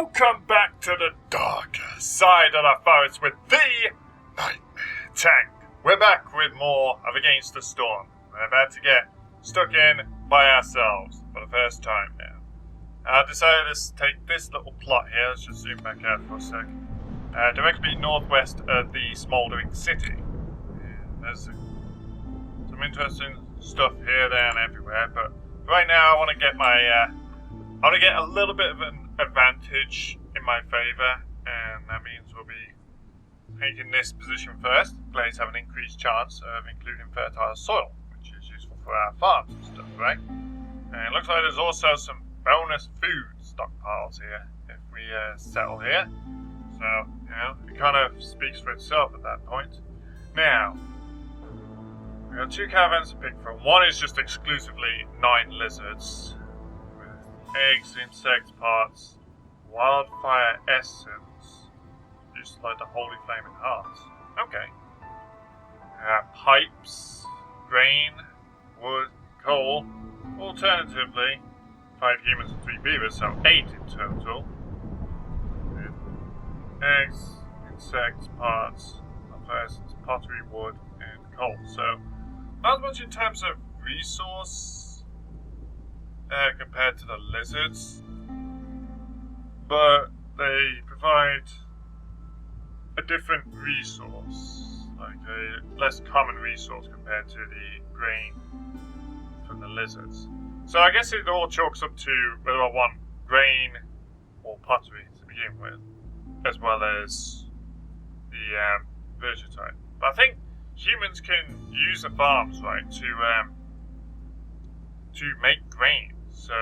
Welcome back to the darker side of the forest with the Nightmare Tank. We're back with more of Against the Storm. We're about to get stuck in by ourselves for the first time now. I decided to take this little plot here, let's just zoom back out for a sec, directly northwest of the smouldering city. There's some interesting stuff here, there, and everywhere, but right now I want to get a little bit of an advantage in my favour, and that means we'll be taking this position first. Glades have an increased chance of including fertile soil, which is useful for our farms and stuff, right? And it looks like there's also some bonus food stockpiles here if we settle here. So, you know, it kind of speaks for itself at that point. Now, we have two caravans to pick from. One is just exclusively 9 lizards, eggs, insect parts, wildfire essence, just like the holy flaming hearts. Okay. Pipes, grain, wood, coal, alternatively 5 humans and 3 beavers, so 8 in total. Eggs, insects, parts, wildfire essence, pottery, wood, and coal. So, not much in terms of resource compared to the lizards, but they provide a different resource, like a less common resource compared to the grain from the lizards. So I guess it all chalks up to whether I want grain or pottery to begin with, as well as the vegetite. But I think humans can use the farms, right, to make grain. So,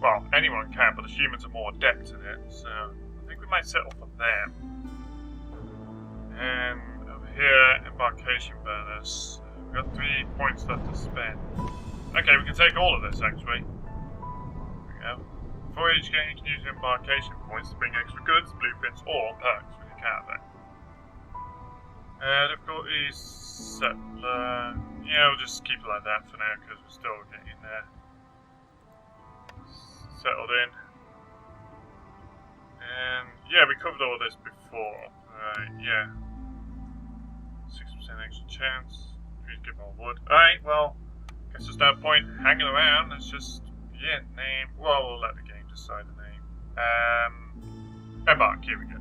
well, anyone can, but the humans are more adept at it, so I think we might settle for them. And over here, embarkation bonus. We've got 3 points left to spend. Okay, we can take all of this, actually. There we go. For each game, you can use your embarkation points to bring extra goods, blueprints, or perks with your caravan. Difficulty settler. Yeah, we'll just keep it like that for now, because we're still getting there. Settled in. And yeah, we covered all this before. Right, yeah. 6% extra chance. Please give more wood. Alright, well, guess there's no point hanging around. Let's just, yeah, name. Well, we'll let the game decide the name. Embark, here we go.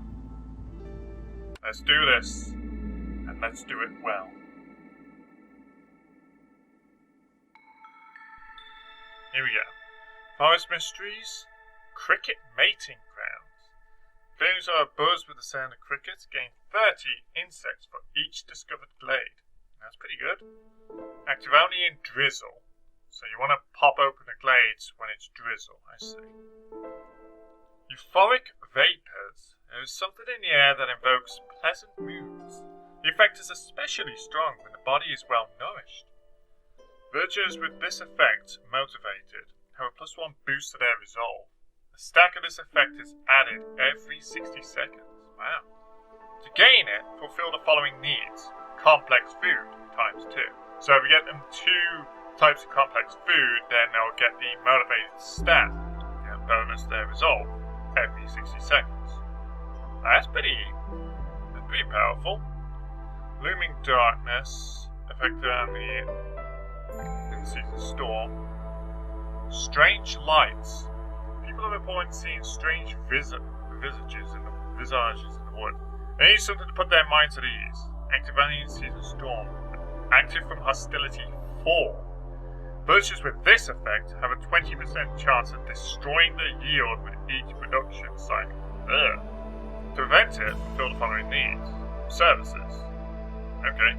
Let's do this. And let's do it well. Here we go. Forest mysteries, cricket mating grounds. Players are abuzz with the sound of crickets. Gain 30 insects for each discovered glade. That's pretty good. Active only in drizzle. So you want to pop open the glades when it's drizzle, I see. Euphoric vapors. There is something in the air that invokes pleasant moods. The effect is especially strong when the body is well nourished. Villagers with this effect motivated have a +1 boost to their resolve. The stack of this effect is added every 60 seconds. Wow. To gain it, fulfill the following needs. Complex food, ×2. So if we get them 2 types of complex food, then they'll get the motivated stat, bonus to their resolve, every 60 seconds. That's pretty powerful. Looming darkness, effect around the in-season storm. Strange lights. People are reporting seeing strange visages in the wood. They need something to put their minds at ease. Active only in season storm. Active from hostility 4. Villagers with this effect have a 20% chance of destroying their yield with each production cycle. Ugh. To prevent it, fulfill the following needs. Services. Okay.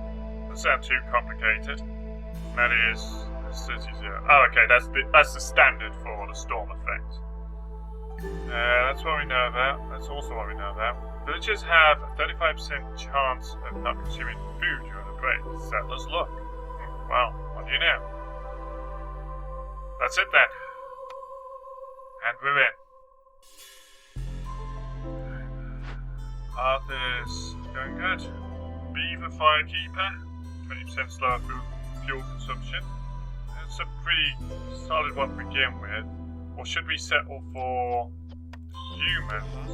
Doesn't sound too complicated. That is 30. Oh, okay, that's the standard for the storm effect. That's what we know about. That's also what we know about. Villagers have a 35% chance of not consuming food during the break. Settlers luck. Well, what do you know? That's it then. And we're in. Path is going good. Beaver Firekeeper, 20% slower fuel consumption. It's a pretty solid one to begin with. Or should we settle for humans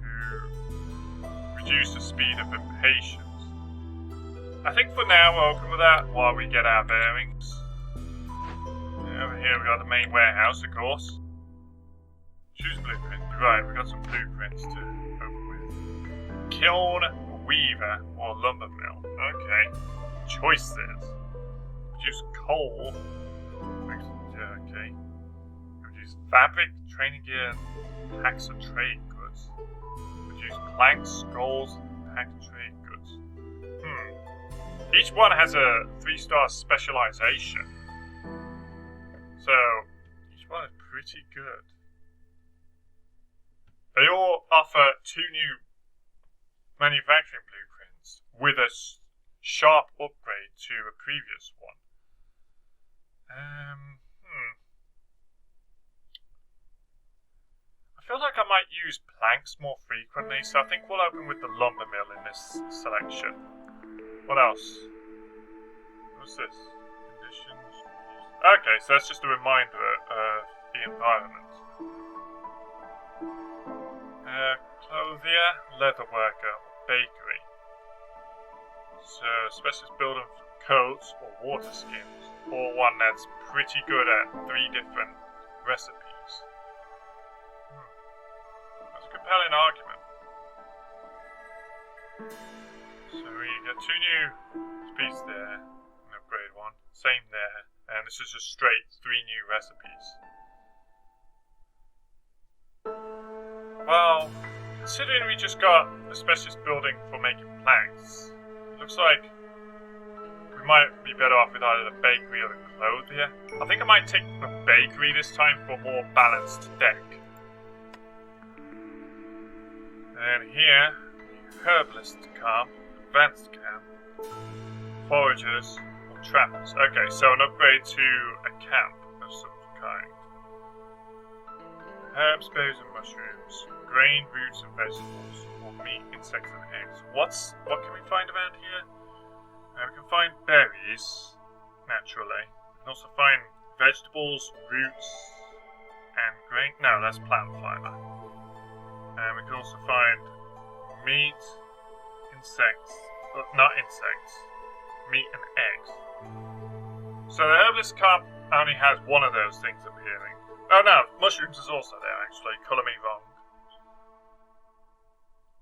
who reduce the speed of impatience. I think for now we'll open with that while we get our bearings. Over here we got the main warehouse, of course. Choose blueprint. Right, we got some blueprints to open with. Kiln, weaver, or lumber mill. Okay. Choices. Produce coal. Okay. Produce fabric, training gear, and packs of trade goods. Produce planks, skulls, and packed trade goods. Each one has a 3-star specialization. So, each one is pretty good. They all offer 2 new manufacturing blueprints with a sharp upgrade to a previous one. I feel like I might use planks more frequently, so I think we'll open with the lumber mill in this selection. What else? What's this? Conditions. Okay, so that's just a reminder of the environment. Clothier, leatherworker, bakery. So, specialist building for coats or water skins, or one that's pretty good at 3 different recipes. That's a compelling argument. So we get 2 new speeds there, an upgrade one, same there, and this is just straight 3 new recipes. Well, considering we just got a specialist building for making planks, it looks like we might be better off with either the bakery or the clothier. I think I might take the bakery this time for a more balanced deck. And here, herbalist camp, advanced camp, foragers, or trappers. Okay, so an upgrade to a camp of some kind. Herbs, berries, and mushrooms, grain, roots, and vegetables, or meat, insects, and eggs. What can we find around here? We can find berries, naturally. We can also find vegetables, roots, and grain. No, that's plant fiber. And we can also find meat, insects, but not insects, meat and eggs. So the herbalist camp only has one of those things appearing. Oh no, mushrooms is also there actually, colour me wrong.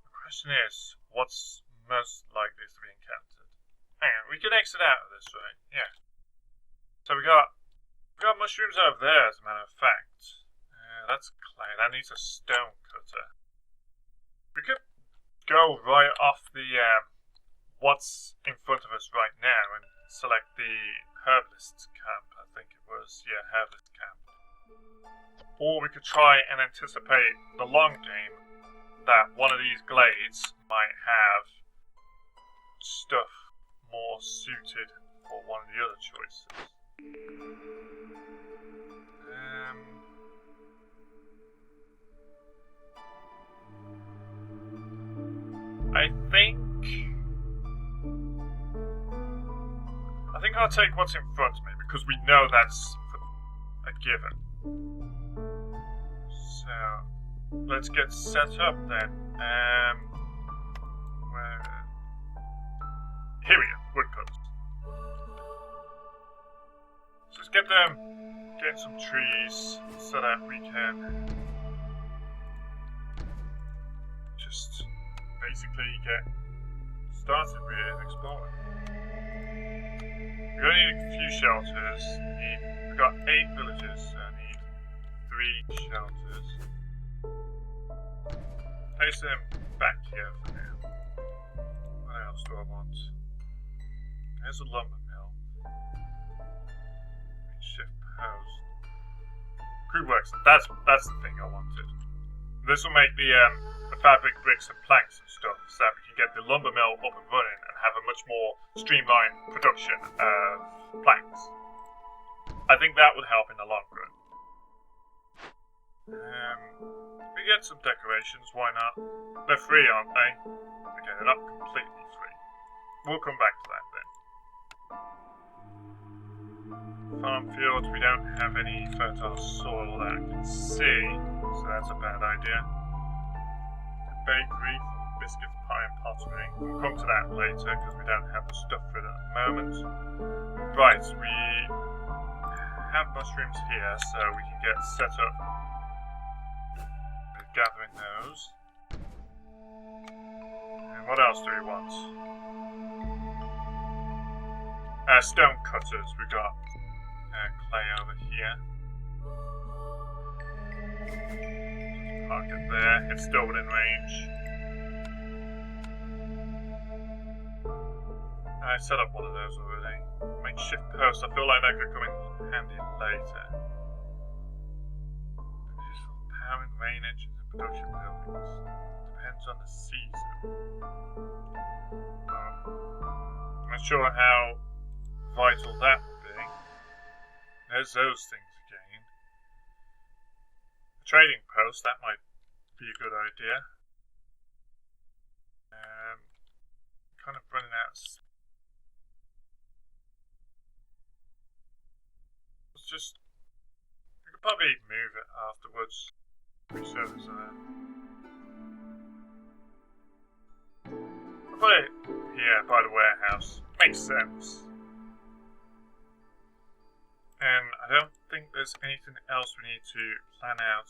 The question is, what's most likely to be encountered? Hang on, we can exit out of this, right? Yeah. So we got mushrooms over there, as a matter of fact. That's clay, that needs a stone cutter. We could go right off the what's in front of us right now and select the herbalist camp, I think it was. Yeah, herbalist camp. Or we could try and anticipate the long game that one of these glades might have stuff more suited for one of the other choices. I think I'll take what's in front of me because we know that's a given. So let's get set up then. Here we go, woodcuts. So let's get some trees so that we can just basically get started with exploring. We're going to need a few shelters. We've got 8 villages, so I need 3 shelters. Place them back here for now. What else do I want? There's a lumber mill. Shift post. Crude works. That's the thing I wanted. This will make the fabric, bricks, and planks and stuff, so that we can get the lumber mill up and running and have a much more streamlined production of planks. I think that would help in the long run. We get some decorations, why not? They're free, aren't they? Okay, they're not completely free. We'll come back to that then. farm fields. We don't have any fertile soil that I can see, so that's a bad idea. A bakery, biscuits, pie and pottery. We'll come to that later because we don't have the stuff for it at the moment. Right, we have mushrooms here, so we can get set up with gathering those. And what else do we want? Stone cutters. We got clay over here. Park it there. It's still within range. I set up one of those already. Makeshift post. I feel like that could come in handy later. Useful power and rain engines and production buildings. Depends on the season. I'm not sure how vital that would be. There's those things again. A trading post, that might be a good idea. Kind of running out of space. We could probably move it afterwards. Pretty sure there's I'll put it here by the warehouse. Makes sense. And I don't think there's anything else we need to plan out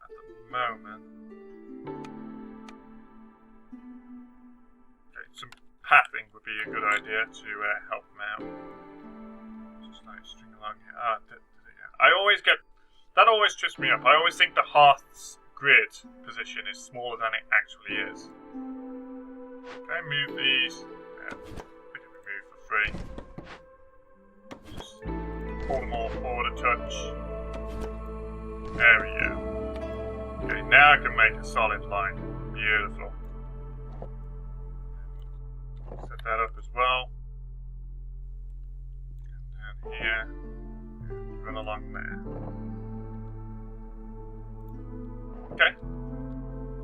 at the moment. Okay, some pathing would be a good idea to help them out. Just like string along here. I always get... That always trips me up. I always think the hearth's grid position is smaller than it actually is. Can I move these? Yeah, they can be moved for free. Just pull them all forward a touch. There we go. Okay, now I can make a solid line. Beautiful. Set that up as well. And down here. And run along there. Okay.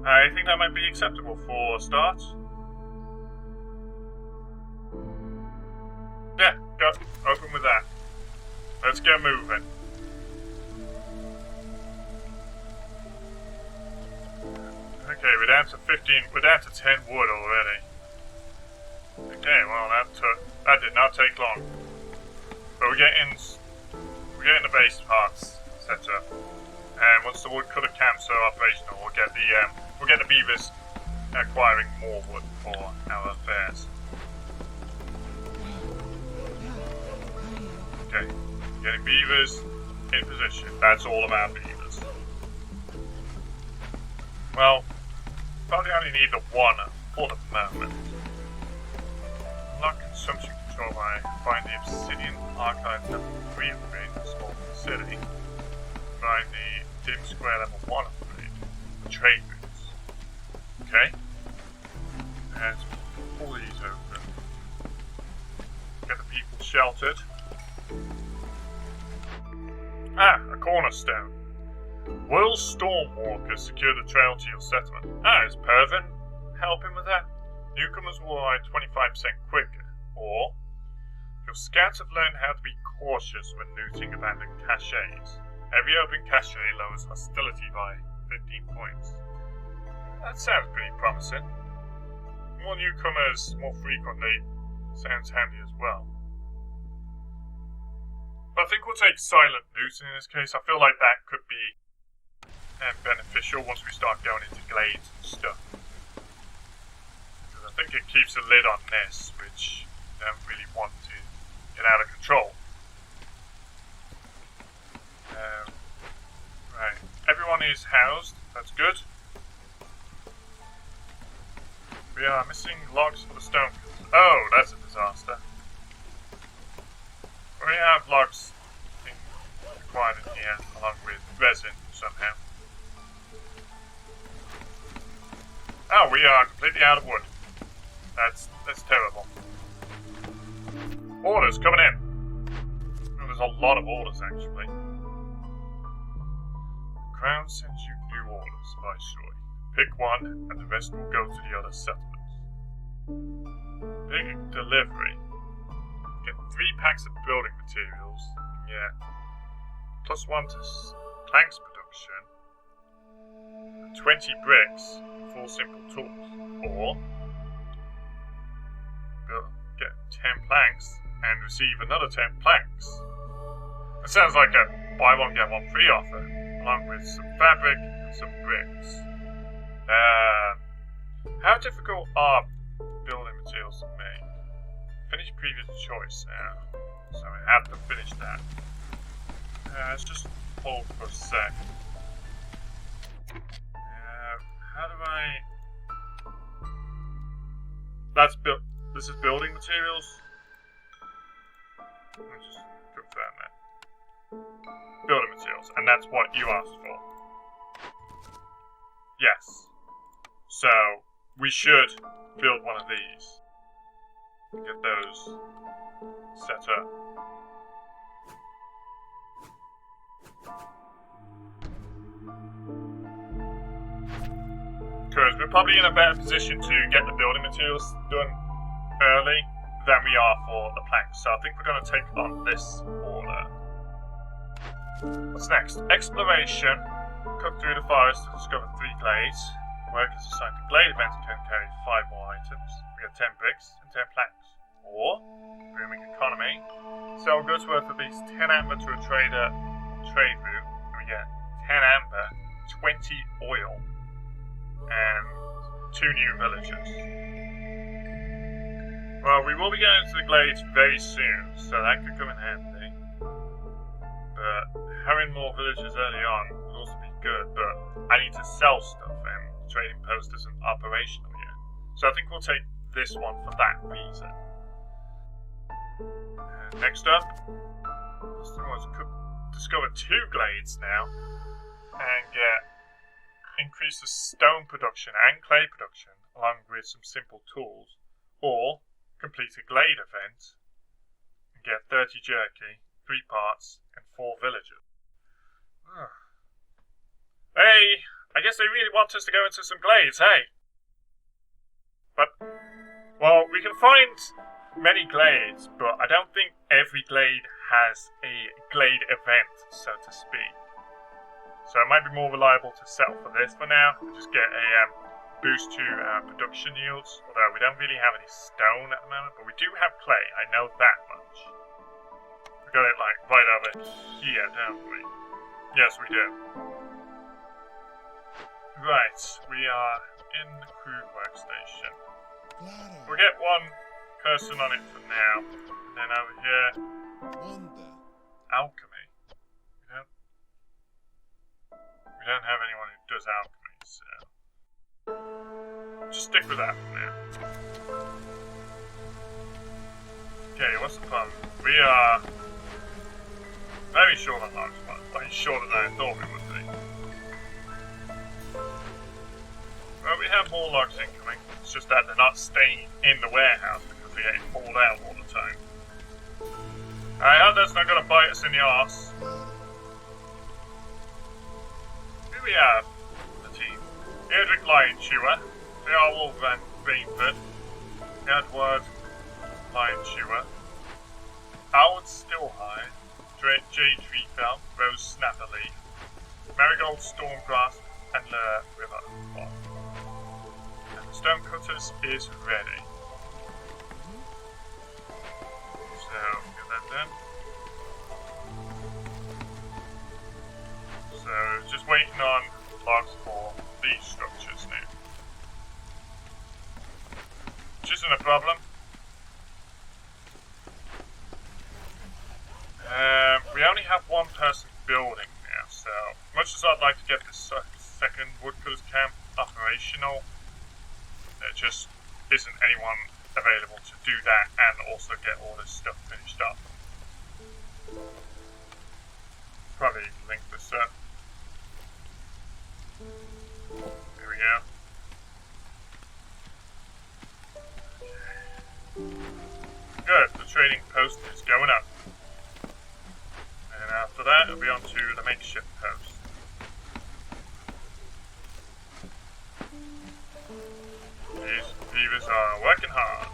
I think that might be acceptable for a start. Yeah, go. Open with that. Let's get moving. Okay, we're down to 15. We're down to 10 wood already. Okay, well that did not take long. But we're getting the base parts set up, and once the woodcutter camps are operational, we'll get the beavers acquiring more wood for our affairs. Okay. Getting beavers in position. That's all about beavers. Well, probably only need the one for the moment. Unlock consumption control by find the obsidian archive level 3 upgrade in a small facility. Find the dim square level 1 upgrade. The trade routes. Okay. And pull these open. Get the people sheltered. A cornerstone. Will Stormwalker secure the trail to your settlement? Is Pervin helping with that? Newcomers will arrive 25% quicker. Or, your scouts have learned how to be cautious when looting abandoned caches. Every open cache lowers hostility by 15 points. That sounds pretty promising. More newcomers more frequently sounds handy as well. But I think we'll take silent looting in this case. I feel like that could be beneficial once we start going into glades and stuff. Because I think it keeps a lid on this, which I don't really want to get out of control. Right, everyone is housed. That's good. We are missing logs for the stone. Oh, that's a disaster. We have logs required in here, along with resin somehow. Oh, we are completely out of wood. That's terrible. Orders coming in. Oh, there's a lot of orders actually. The Crown sends you new orders, Viceroy. Pick one, and the rest will go to the other settlements. Big delivery. Get 3 packs of building materials, Yeah. +1 to planks production. 20 bricks and 4 simple tools. Or get 10 planks and receive another 10 planks. It sounds like a buy one get one free offer, along with some fabric and some bricks. How difficult are building materials to make? Finish previous choice now, so I have to finish that. Let's just hold for a sec. How do I... This is building materials? Let me just confirm that. Building materials, and that's what you asked for. Yes. So, we should build one of these. Get those set up. Because we're probably in a better position to get the building materials done early than we are for the planks. So I think we're going to take on this order. What's next? Exploration. Cut through the forest to discover 3 glades. Workers assigned to glade events can carry 5 more items. We get 10 bricks and 10 planks. Or, booming economy. Sell goods worth at least 10 amber to a trader trade route. And we get 10 amber, 20 oil, and 2 new villagers. Well, we will be going to the glades very soon, so that could come in handy. But having more villagers early on would also be good, but I need to sell stuff and the trading post isn't operational yet. So I think we'll take this one for that reason. Next up, this thing was discover 2 glades now and get increase the stone production and clay production along with some simple tools, or complete a glade event and get 30 jerky, 3 parts, and 4 villagers. Hey, I guess they really want us to go into some glades, hey? But, well, we can find many glades, but I don't think every glade has a glade event, so to speak. So it might be more reliable to settle for this for now and just get a boost to production yields. Although we don't really have any stone at the moment, but we do have clay. I know that much. We got it like right over here, don't we? Yes, we do. Right, we are in the crude workstation. We'll get 1 person on it for now. And then over here, alchemy. We don't have anyone who does alchemy, so just stick with that for now. Okay, what's the problem? We are very short on logs, but shorter than I thought we would be. Well, we have more logs incoming. It's just that they're not staying in the warehouse because they get pulled out all the time. I hope that's not going to bite us in the arse. We have the team. Edric Lion Chewer, Beowulf Van Rainford, Edward Lion Chewer, Howard Stillhide, Jade Treefell, Rose Snapperleaf, Marigold Stormgrasp, and Le River Fox. And the Stonecutters is ready. So, get that done. So, just waiting on logs for these structures now. Which isn't a problem. We only have 1 person building now, so much as I'd like to get this second woodcutters camp operational, there just isn't anyone available to do that and also get all this stuff finished up. Probably link this up. There we go. Good, the trading post is going up. And after that, it'll be on to the makeshift post. These beavers are working hard.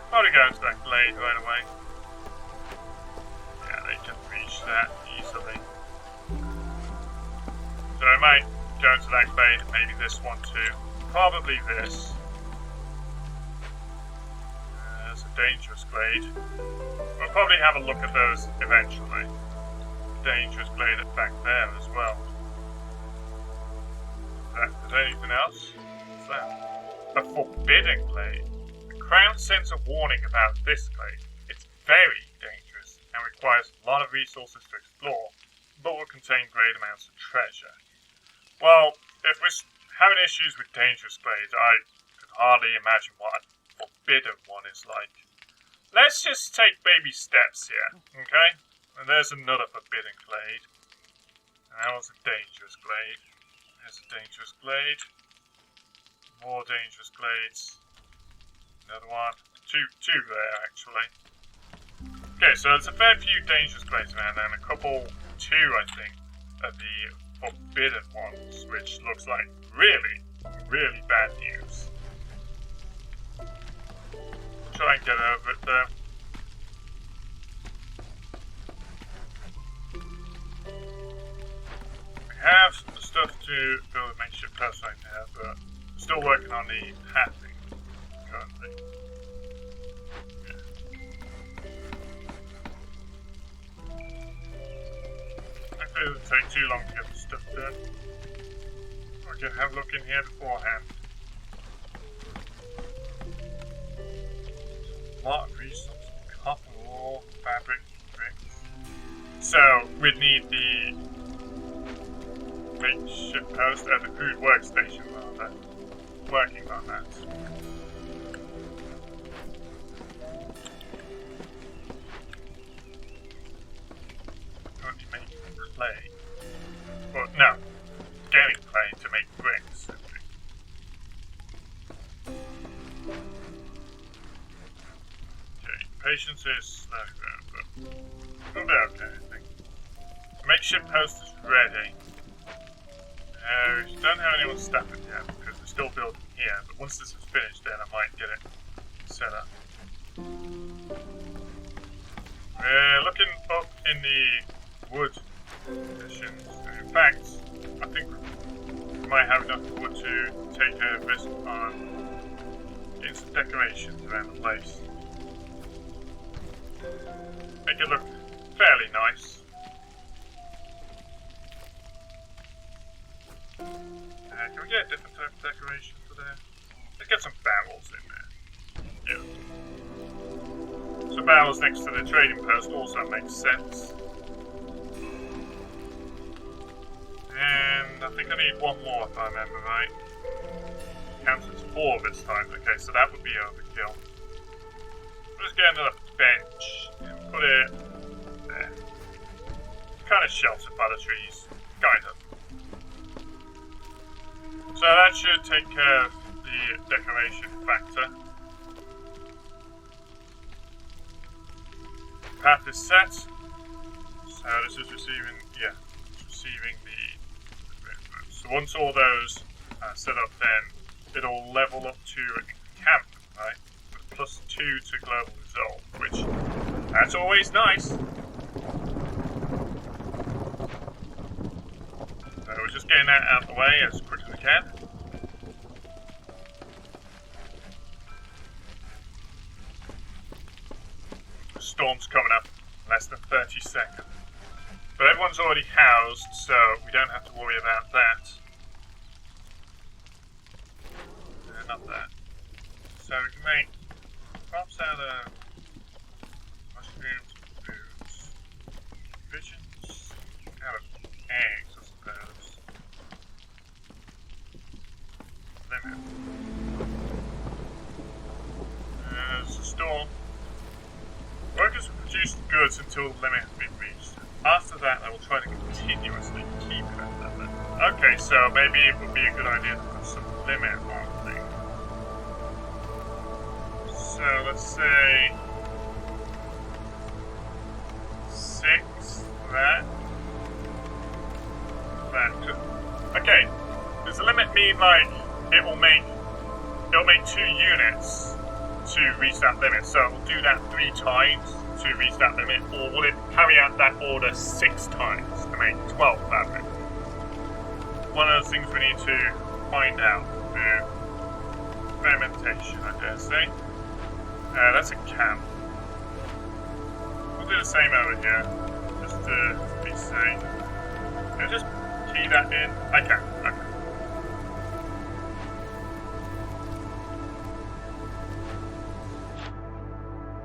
Probably go into that glade right away. might go into that glade, and maybe this one too. Probably this. There's a dangerous glade. We'll probably have a look at those eventually. Dangerous glade back there as well. Is there anything else? What's that? A forbidden glade. The Crown sends a warning about this glade. It's very dangerous and requires a lot of resources to explore, but will contain great amounts of treasure. Well, if we're having issues with dangerous glades, I can hardly imagine what a forbidden one is like. Let's just take baby steps here, okay? And there's another forbidden glade. And that was a dangerous glade. There's a dangerous glade. More dangerous glades. Another one. Two there, actually. Okay, so there's a fair few dangerous glades around, and a couple, two, I think, of the forbidden ones, which looks like really, really bad news. Try and get over it, though. We have stuff to build a makeshift post right now, but we're still working on the pathing currently. Hopefully it doesn't take too long to get the stuff done. I can have a look in here beforehand. A lot of resources. Copper ore, fabric, bricks. So we'd need the makeshift post at the crude workstation rather. Working on that. Currently making clay. Well, no. Getting clay to make bricks. Okay, patience is slow though, but we'll be okay, I think. The makeshift post is ready. We don't have anyone staffing yet because we're still building here, but once this is finished then I might get it set up. We're looking up in the wood conditions. In fact, I think we might have enough wood to take a risk on getting some decorations around the place. Make it look fairly nice. Can we get a different type of decoration for there? Let's get some barrels in there. Yeah. So barrels next to the trading post also makes sense. And I think I need one more if I remember right. Counts as 4 this time. Okay, so that would be overkill. Let's get another bench and put it there. Kind of sheltered by the trees. Kind of. So that should take care of the decoration factor. Path is set. So this is receiving, yeah, it's receiving the. So once all those are set up, then it'll level up to camp, right? With +2 to global result, which that's always nice. So we're just getting that out of the way as quick as we can. The storm's coming up in less than 30 seconds. But everyone's already housed, so we don't have to worry about that. Not that. So we can make crops out of mushrooms, foods, pigeons, out of eggs, I suppose. Limit. There's a storm. Workers will produce goods until the limit has been reached. After that, I will try to continuously keep it at that limit. Okay, so maybe it would be a good idea to put some limit on things. So let's say 6 for that. Okay, does the limit mean like it'll make 2 units to reach that limit? So we'll do that 3 times to reach that limit, or will it carry out that order 6 times to make 12 fabric? one of the things we need to find out through experimentation, I dare say. That's a camp. We'll do the same over here, just to be safe. Can I just key that in? I can. Okay.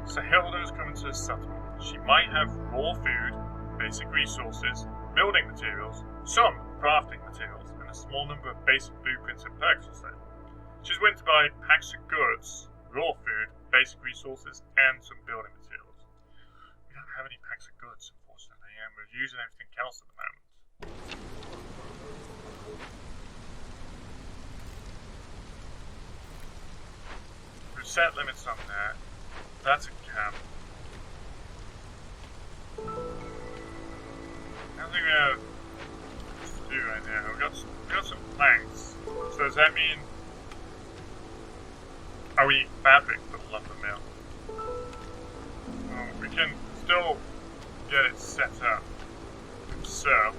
So Hilda's coming to the settlement. She might have raw food, basic resources, building materials, some crafting materials, and a small number of basic blueprints and purchases there. She's willing to buy packs of goods, raw food, basic resources, and some building materials. We don't have any packs of goods, unfortunately, and we're using everything else at the moment. We've set limits on that. That's a camp. I don't think we have to do right now. We got some planks. So does that mean? Are we fabric for the lumber mill? We can still get it set up. So,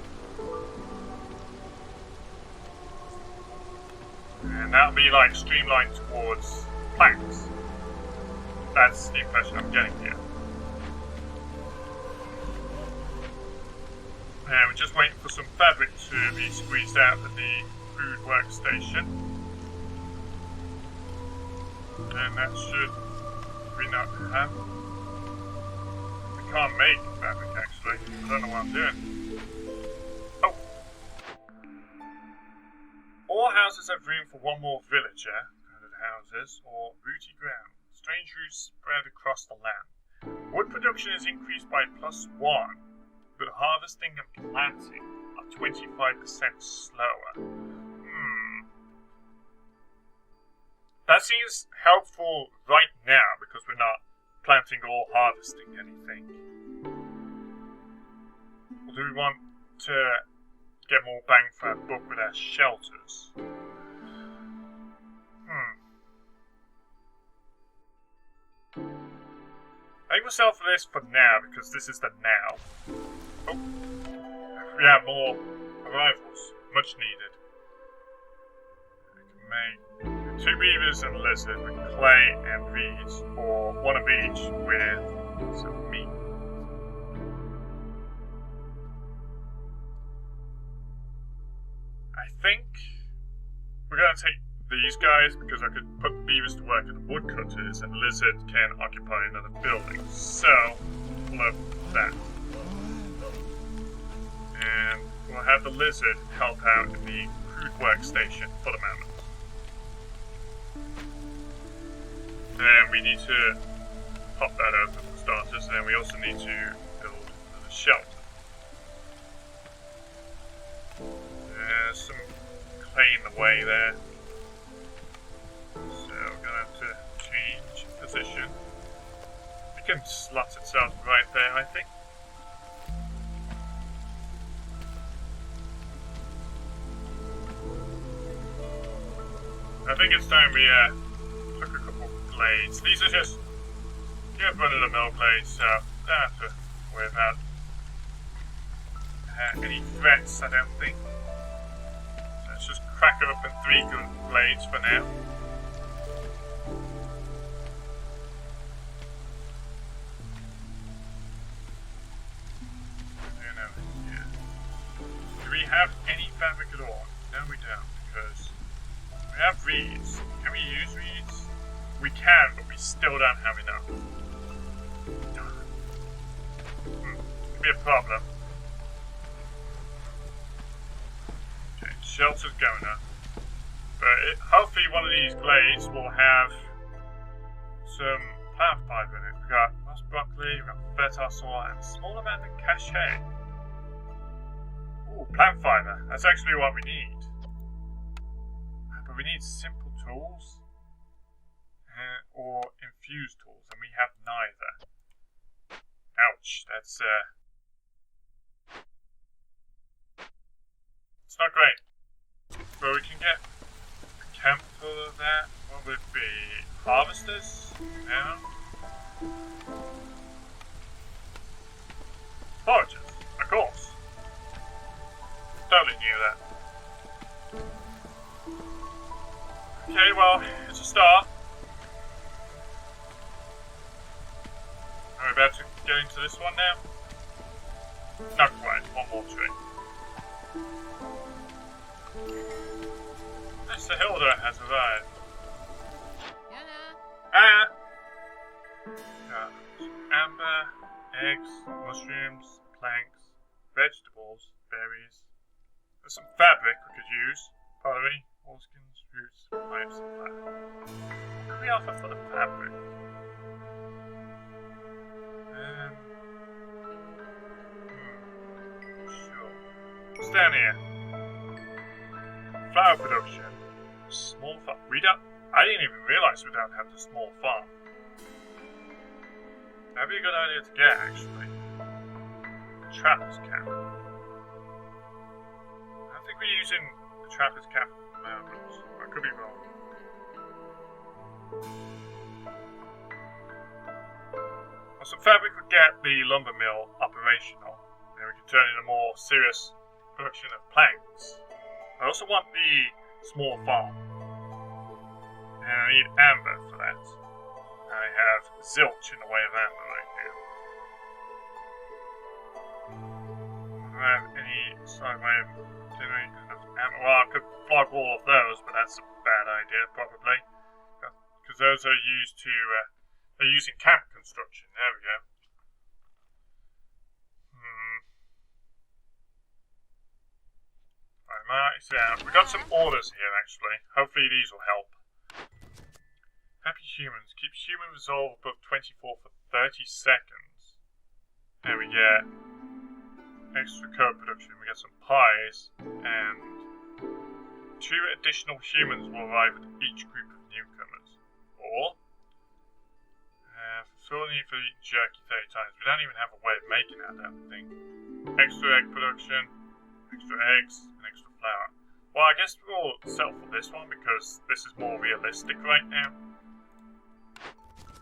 and that'll be like streamlined towards planks. That's the impression I'm getting here. And we're just waiting for some fabric to be squeezed out of the food workstation. And that should we not have. We can't make fabric actually. I don't know what I'm doing. Oh! All houses have room for one more villager, crowded houses, or rooty ground. Strange roots spread across the land. Wood production is increased by +1, but harvesting and planting are 25% slower. That seems helpful right now because we're not planting or harvesting anything. Or do we want to get more bang for our buck with our shelters? I think we'll sell for this for now because this is the now. Oh, we have more arrivals, much needed. We can make 2 beavers and a lizard with clay and reeds, or one of each with some meat. I think we're going to take these guys because I could put beavers to work at the woodcutters and lizard can occupy another building. So, we'll have that. And we'll have the lizard help out in the crude workstation for the moment. And we need to pop that open for starters, and we also need to build another shelter. There's some clay in the way there. So we're going to have to change position. It can slot itself right there, I think. I think it's time we took a couple of blades. These are just run-of-the-mill blades, so don't have to worry about any threats, I don't think. Let's just crack open 3 good blades for now. Do we have any fabric at all? No, we don't, because we have reeds. Can we use reeds? We can, but we still don't have enough. Could be a problem. Okay, shelter's going up. But hopefully one of these glades will have some plant fiber in it. We've got moss broccoli, we've got fertile soil, and a small amount of cachet. Ooh, plant fiber. That's actually what we need. But we need simple tools or infused tools, and we have neither. Ouch, that's it's not great. But we can get a camp full of that. What would it be? Harvesters? No. Foragers, of course. Totally knew that. Okay, well, it's a start. Are we about to get into this one now? Not quite, one more trick. Mr. Hilda has arrived. Ah! Amber, eggs, mushrooms, planks, vegetables, berries. There's some fabric we could use. Pottery, moleskins, roots, pipes, and flour. What can we offer for the fabric? Sure. What's down here? Flour production. Small farm. I didn't even realise we don't have the small farm. That'd be a good idea to get, actually. Trapper's cap. I think we're using the Trapper's cap mountains. I could be wrong. Well, some fabric would get the lumber mill operational. Then we can turn in a more serious production of planks. I also want the small farm. And I need amber for that. I have zilch in the way of amber right now. I don't have any side way of generating enough amber. Well, I could flog all of those, but that's a bad idea, probably. Because those are used to, they're used in camp construction. There we go. Alright, we got some orders here, actually. Hopefully these will help. Happy humans. Keep human resolve above 24 for 30 seconds. There we get extra code production. We get some pies. And 2 additional humans will arrive at each group of newcomers. Or fulfill the need for eating jerky 30 times. We don't even have a way of making that, I don't think. Extra egg production. Extra eggs. And extra flour. Well, I guess we'll settle for this one because this is more realistic right now.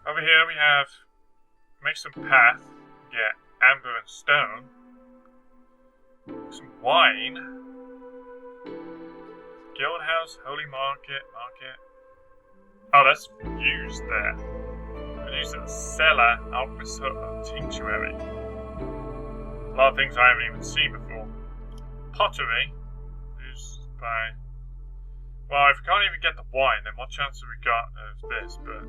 Over here we have make some path, get amber and stone, some wine, guild house, holy market. Oh, that's used there. We use the cellar, alchemist tinctuary. A lot of things I haven't even seen before. Pottery, used by. Well, if we can't even get the wine, then what chance have we got of this? But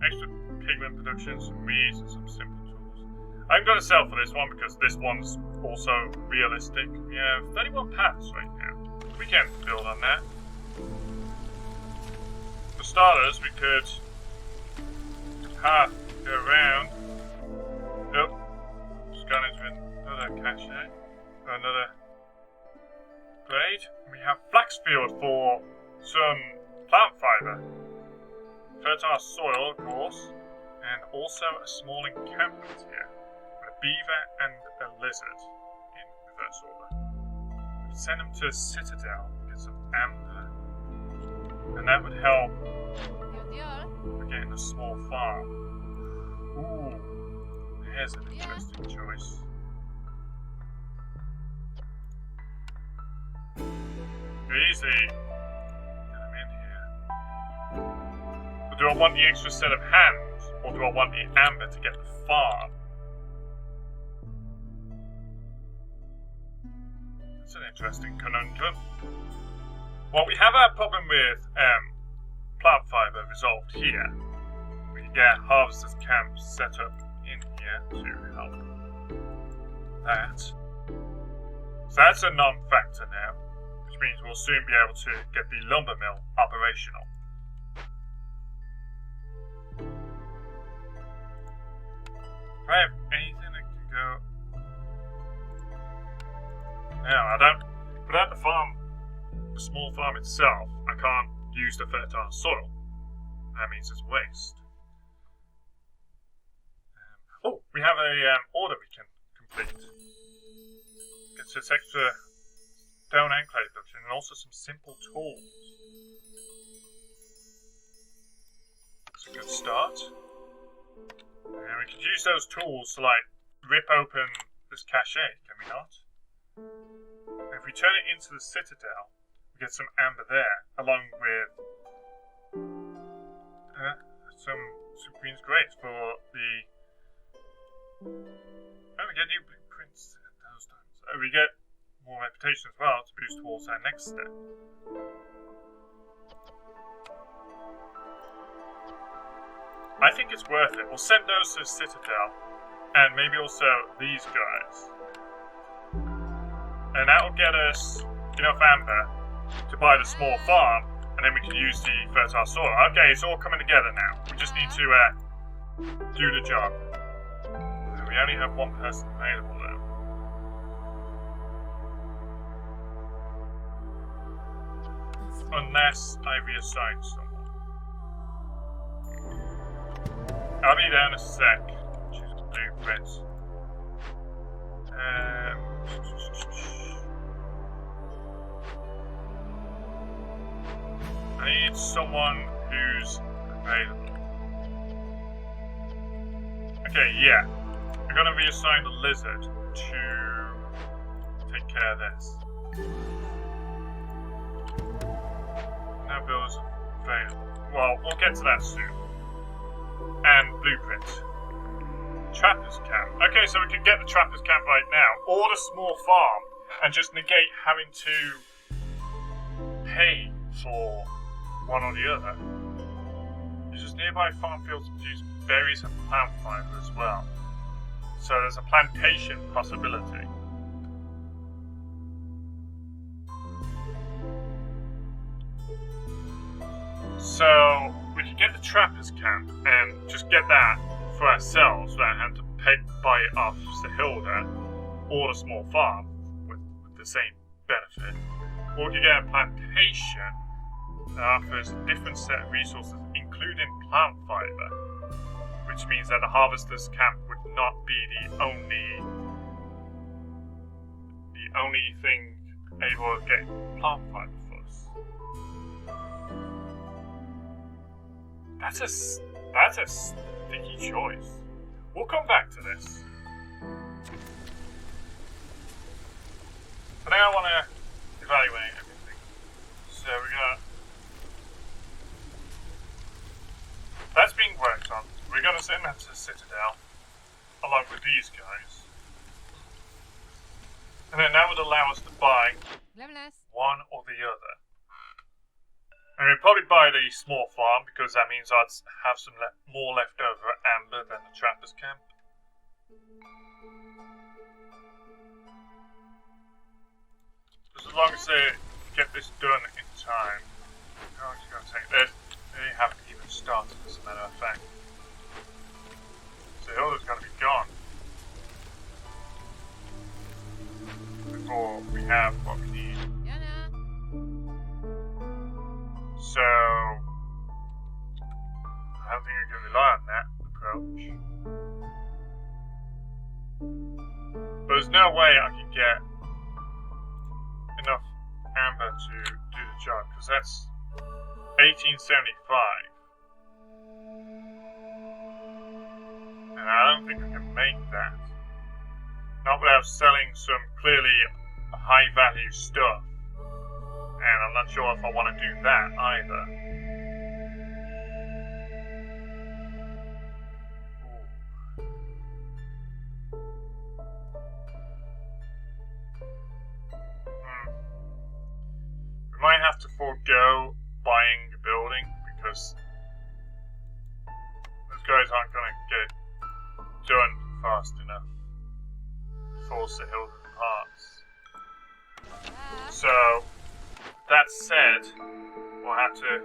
extra pigment production, some reeds, and some simple tools. I'm going to sell for this one because this one's also realistic. We have 31 paths right now. We can build on that. For starters, we could go around. Nope. Just gone into another cache. Another grade. We have flax field for some plant fiber. Fertile soil, of course, and also a small encampment here, with a beaver and a lizard in reverse order. We send them to a citadel, get some amber, and that would help with getting a small farm. Ooh, here's an interesting choice. Easy. Get them in here. But do I want the extra set of hands, or do I want the amber to get the farm? That's an interesting conundrum. Well, we have our problem with plant fiber resolved here. We can get harvesters camps set up in here to help that. So that's a non-factor now, which means we'll soon be able to get the lumber mill operational. Do I have anything that can go? No, I don't. Without the farm, the small farm itself, I can't use the fertile soil. That means it's waste. Oh, we have a order we can complete. Gets us extra stone and clay production, and also some simple tools. That's a good start. And we could use those tools to, like, rip open this cache, can we not? And if we turn it into the citadel, we get some amber there, along with her some Queen's Grace for the... Oh, we get new blueprints at those times. Oh, we get more reputation as well to boost towards our next step. I think it's worth it. We'll send those to the Citadel, and maybe also these guys. And that will get us enough amber to buy the small farm, and then we can use the fertile soil. Okay, it's all coming together now. We just need to do the job. We only have one person available though. Unless I reassign someone. I'll be there in a sec. Choose blueprints. I need someone who's available. Okay, yeah. I'm gonna reassign the lizard to take care of this. No bills available. Well, we'll get to that soon. And blueprint. Trapper's camp. Okay, so we can get the Trapper's camp right now. Or the small farm. And just negate having to pay for one or the other. Uses nearby farm fields produce berries and plant fiber as well. So there's a plantation possibility. So we can get the Trapper's camp and just get that for ourselves rather than having to buy it off Sahilda or the small farm with the same benefit. Or we can get a plantation that offers a different set of resources, including plant fiber, which means that the harvester's camp would not be the only thing able to get plant fiber for us. That's a sticky choice. We'll come back to this. But now I want to evaluate everything. So we got... That's being worked on. We're going to send that to the Citadel, along with these guys. And then that would allow us to buy one or the other. And we'd probably buy the small farm, because that means I'd have some more leftover amber than the Trapper's camp. Just as long as they get this done in time. How long is it going to take? They haven't even started, as a matter of fact. So Hilda's going to be gone before we have what we need. So I don't think I can rely on that approach. But there's no way I can get enough amber to do the job, because that's 1875. And I don't think I can make that. Not without selling some clearly high value stuff. And I'm not sure if I want to do that either. We might have to forego buying a building, because those guys aren't going to get it done fast enough for Sahilda parts. So, that said, we'll have to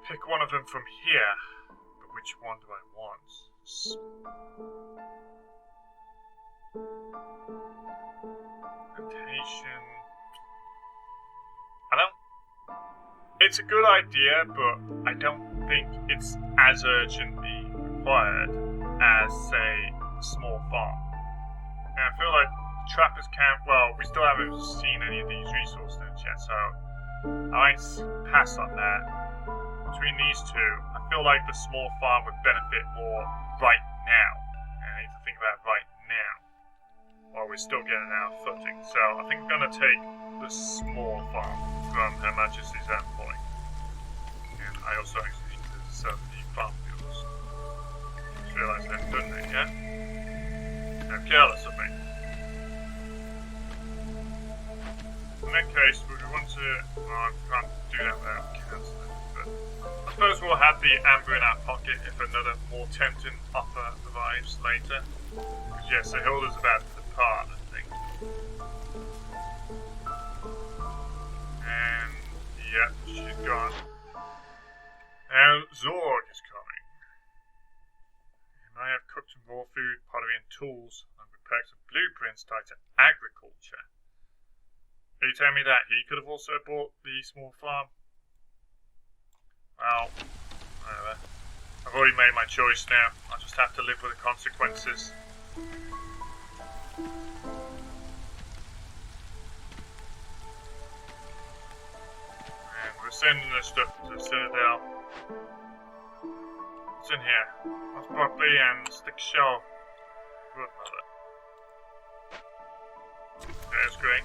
pick one of them from here. But which one do I want? Plantation. It's a good idea, but I don't think it's as urgently required as, say, a small farm. And I feel like Trapper's camp, well, we still haven't seen any of these resources yet, so I might pass on that. Between these two, I feel like the small farm would benefit more right now. And I need to think about it right now, while we're still getting our footing. So I think I'm going to take the small farm from Her Majesty's Envoy. And I also also the farm fuels. Just realised I haven't done that yet. How careless of me. In that case, would we want to... Well, I can't do that without cancelling, but... I suppose we'll have the amber in our pocket if another more tempting offer arrives later. Because yes, the Hilda's about to depart, I think. And... yeah, she's gone. Now, Zorg is coming. He may have cooked some raw food, pottery and tools, and prepared some blueprints tied to agriculture. Are you telling me that he could have also bought the small farm? Well, whatever. I've already made my choice now. I'll just have to live with the consequences. And we're sending this stuff to the Citadel. What's in here? That's broccoli and stick shell. Good mother. That's great.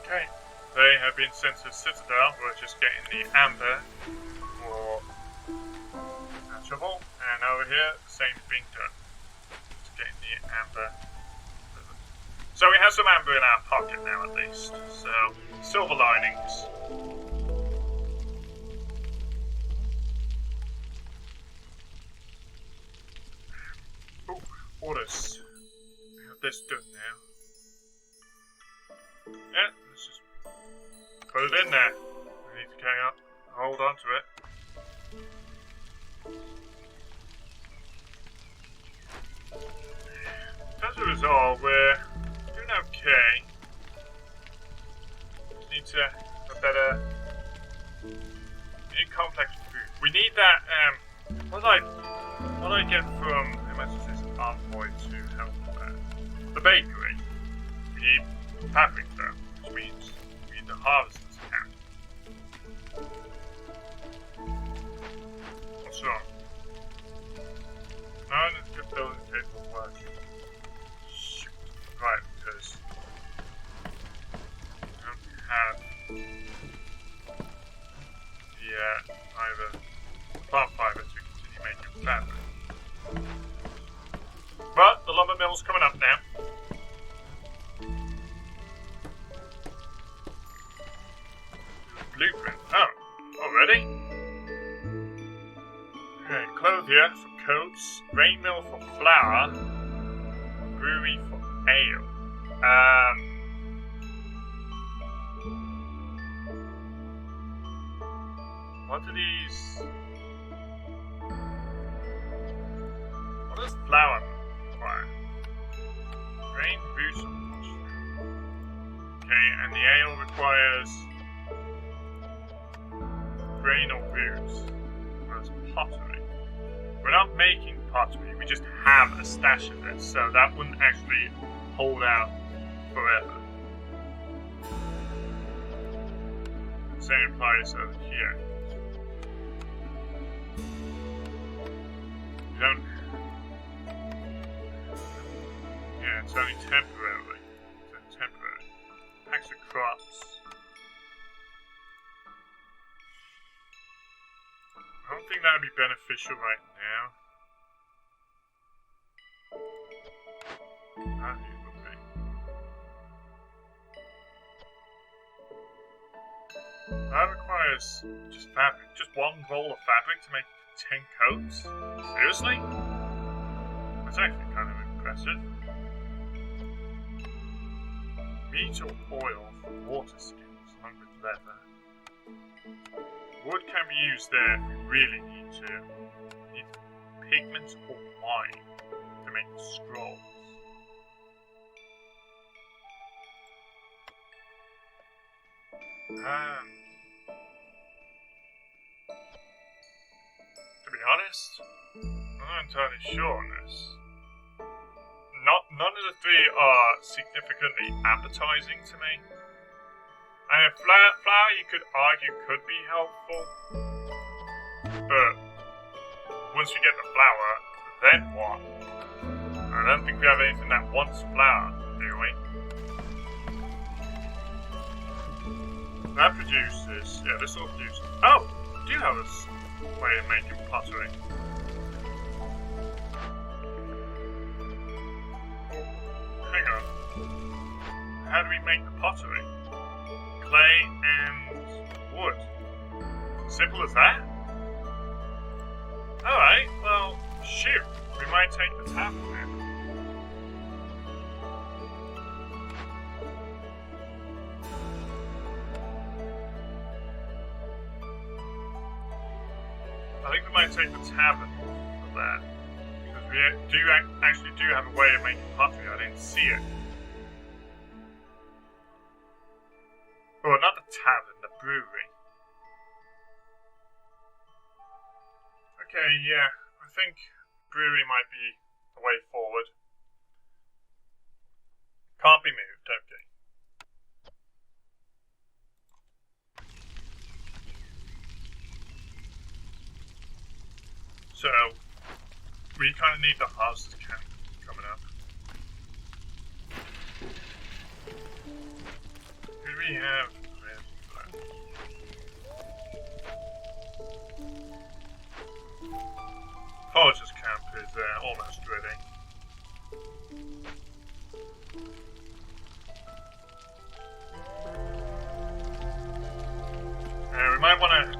Okay, they have been sent to the Citadel. We're just getting the amber for trouble, and over here, the same's being done. Just getting the amber. So we have some amber in our pocket now, at least. So, silver linings. Orders. We have this done now. Yeah, let's just put it in there. We need to carry up, hold on to it. As a result, we're doing okay. We need to have a better. We need complex food. We need that. What do I get from Envoy to help with that? The bakery. We need fabric though, which means we need to harvest this cat. What's wrong? No, it's good building table work. Shoot. Right, because we don't have the either plant fiber to continue making fabric. But the lumber mill's coming up now. Blueprint. Oh, already? Okay, clothier for coats, grain mill for flour, brewery for ale. What are these? What is flour? Grain, boots, or mushroom. Okay, and the ale requires grain or boots. Whereas pottery. We're not making pottery, we just have a stash of it, so that wouldn't actually hold out forever. Same applies over here. We don't. Yeah, it's only temporarily. It's only temporary. Packs of crops. I don't think that would be beneficial right now. That it would be. That requires just fabric. Just one roll of fabric to make 10 coats? Seriously? That's actually kind of impressive. Meat or oil for water skins along with leather. Wood can be used there if we really need to. We need pigment or wine to make the scrolls. To be honest, I'm not entirely sure on this. None of the three are significantly appetizing to me. And flour, you could argue, could be helpful. But once you get the flour, then what? I don't think we have anything that wants flour. do we? That produces... Yeah, this will produce... Oh! We do have a way of making pottery. Hang on. How do we make the pottery? Clay and wood. Simple as that? Alright, well, shoot. We might take the tavern then. I think we might take the tavern for that. Because we actually do have a way of making pottery. I didn't see it. Oh, not the tavern, the brewery. Okay, yeah, I think brewery might be the way forward. Can't be moved, okay. So, we kind of need the harvesters camp coming up. Who do we have? Foragers camp is almost ready. We might want to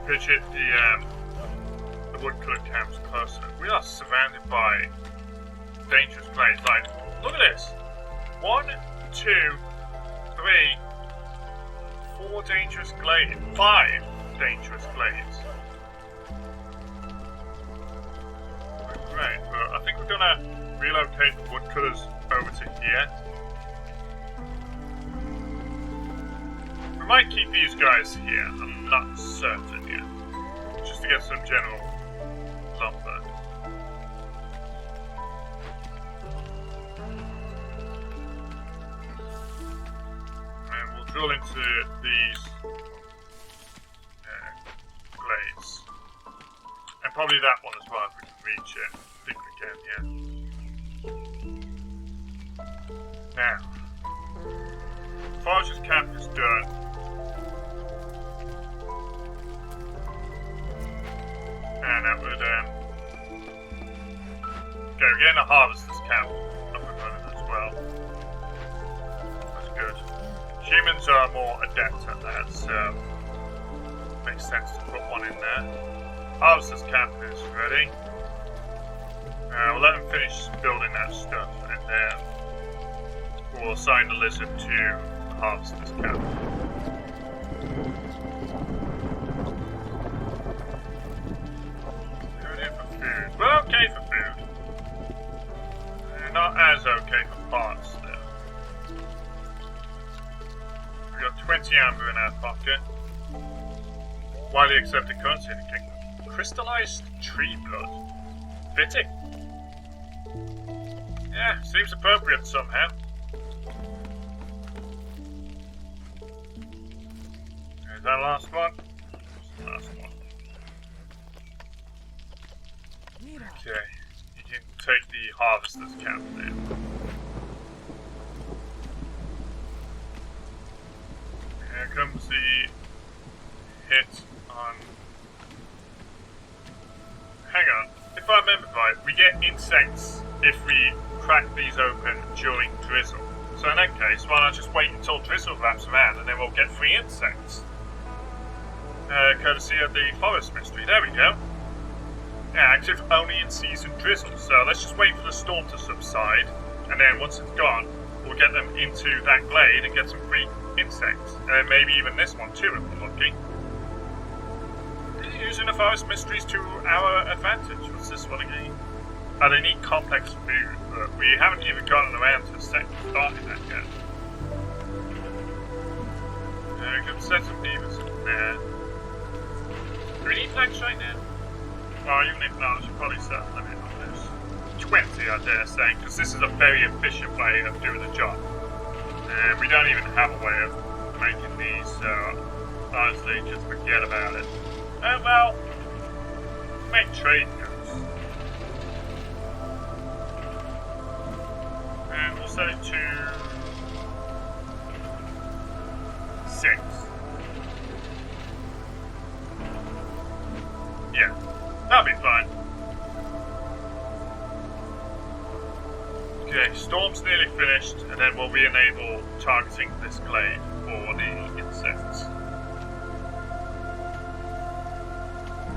pitch it the woodcut camps closer. We are surrounded by dangerous glades. Like, look at this. 1, 2, 3, 4 dangerous glades. 5 dangerous glades. Right, but I think we're gonna relocate the woodcutters over to here. We might keep these guys here, I'm not certain yet. Just to get some general lumber. And we'll drill into these glades. And probably that one as well if we can reach it. I think we can, yeah. Now, Foragers camp is done. And that would, okay, we're getting a harvester's camp up and running as well. That's good. Humans are more adept at that, so makes sense to put one in there. Harvester's camp is ready. We'll let them finish building that stuff, and then we'll assign the lizard to the harvester's camp. Good in for food. We're okay for food. Not as okay for parts, though. We've got 20 amber in our pocket. Widely accepted currency in the kingdom. Crystallized tree blood. Fitting. Yeah, seems appropriate somehow. Is that the last one? That's the last one. Okay, you can take the harvester's camp there. Here comes the hit on... Hang on, if I remember right, we get insects if we crack these open during drizzle. So in that case, why not just wait until drizzle wraps around and then we'll get free insects? Courtesy of the forest mystery, there we go. Yeah, active only in season drizzle, so let's just wait for the storm to subside, and then once it's gone, we'll get them into that glade and get some free insects. And maybe even this one too, if we're lucky. Using the forest mysteries to our advantage. What's this one again? Oh, they need complex food, but we haven't even gotten around to starting that yet. We can set some beavers in there. Do we need flags right now? Well, even if not, I should probably set a limit on this. 20, I dare say, because this is a very efficient way of doing the job. And we don't even have a way of making these, so honestly, just forget about it. Well, make trade goods. And set it to 6. Yeah, that'll be fine. Okay, storm's nearly finished, and then we'll re-enable targeting this glade for the insects.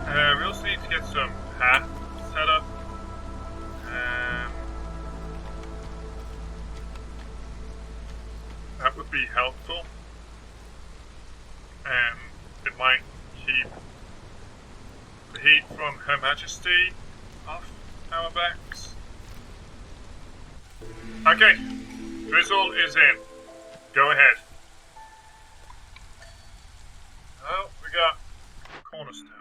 We also need to get some path set up. That would be helpful. It might keep the heat from Her Majesty off our backs. Okay, drizzle is in. Go ahead. Oh, we got cornerstone.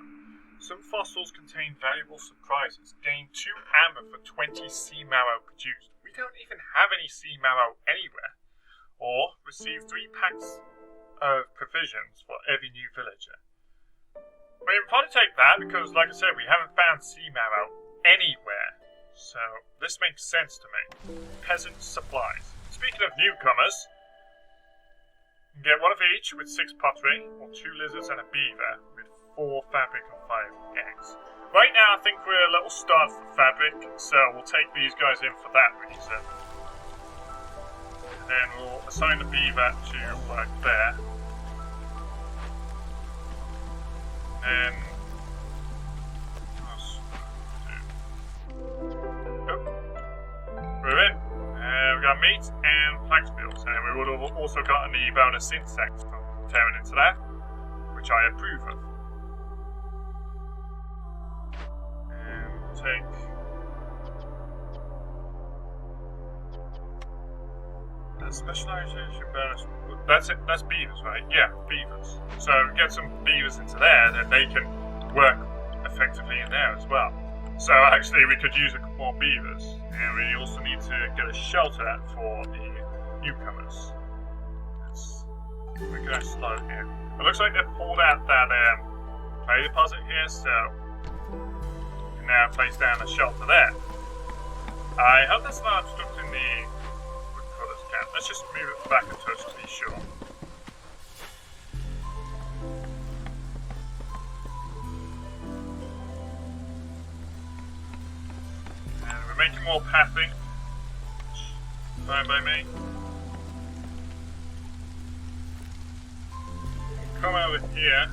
Some fossils contain valuable surprises. Gain 2 amber for 20 sea marrow produced. We don't even have any sea marrow anywhere. Or receive 3 packs of provisions for every new villager. We can probably take that because, like I said, we haven't found sea marrow anywhere. So this makes sense to me. Peasant supplies. Speaking of newcomers, you can get 1 of each with 6 pottery, or 2 lizards and a beaver with 4 fabric and 5 eggs. Right now I think we're a little starved for fabric, so we'll take these guys in for that reason. And then we'll assign the beaver to work there. And we're in. We've got meat and flax bills, and we would have also gotten the bonus insects from tearing into that, which I approve of. And we'll take that specialization bonus. That's it. That's beavers, right? Yeah, beavers. So get some beavers into there, then they can work effectively in there as well. So actually we could use a couple more beavers, and we also need to get a shelter for the newcomers. We're going to slow here. It looks like they've pulled out that clay deposit here, so we can now place down a shelter there. I hope that's not obstructing the woodcutter's camp. Let's just move it back a touch to be sure. Making more pathing. Fine by me. Come over here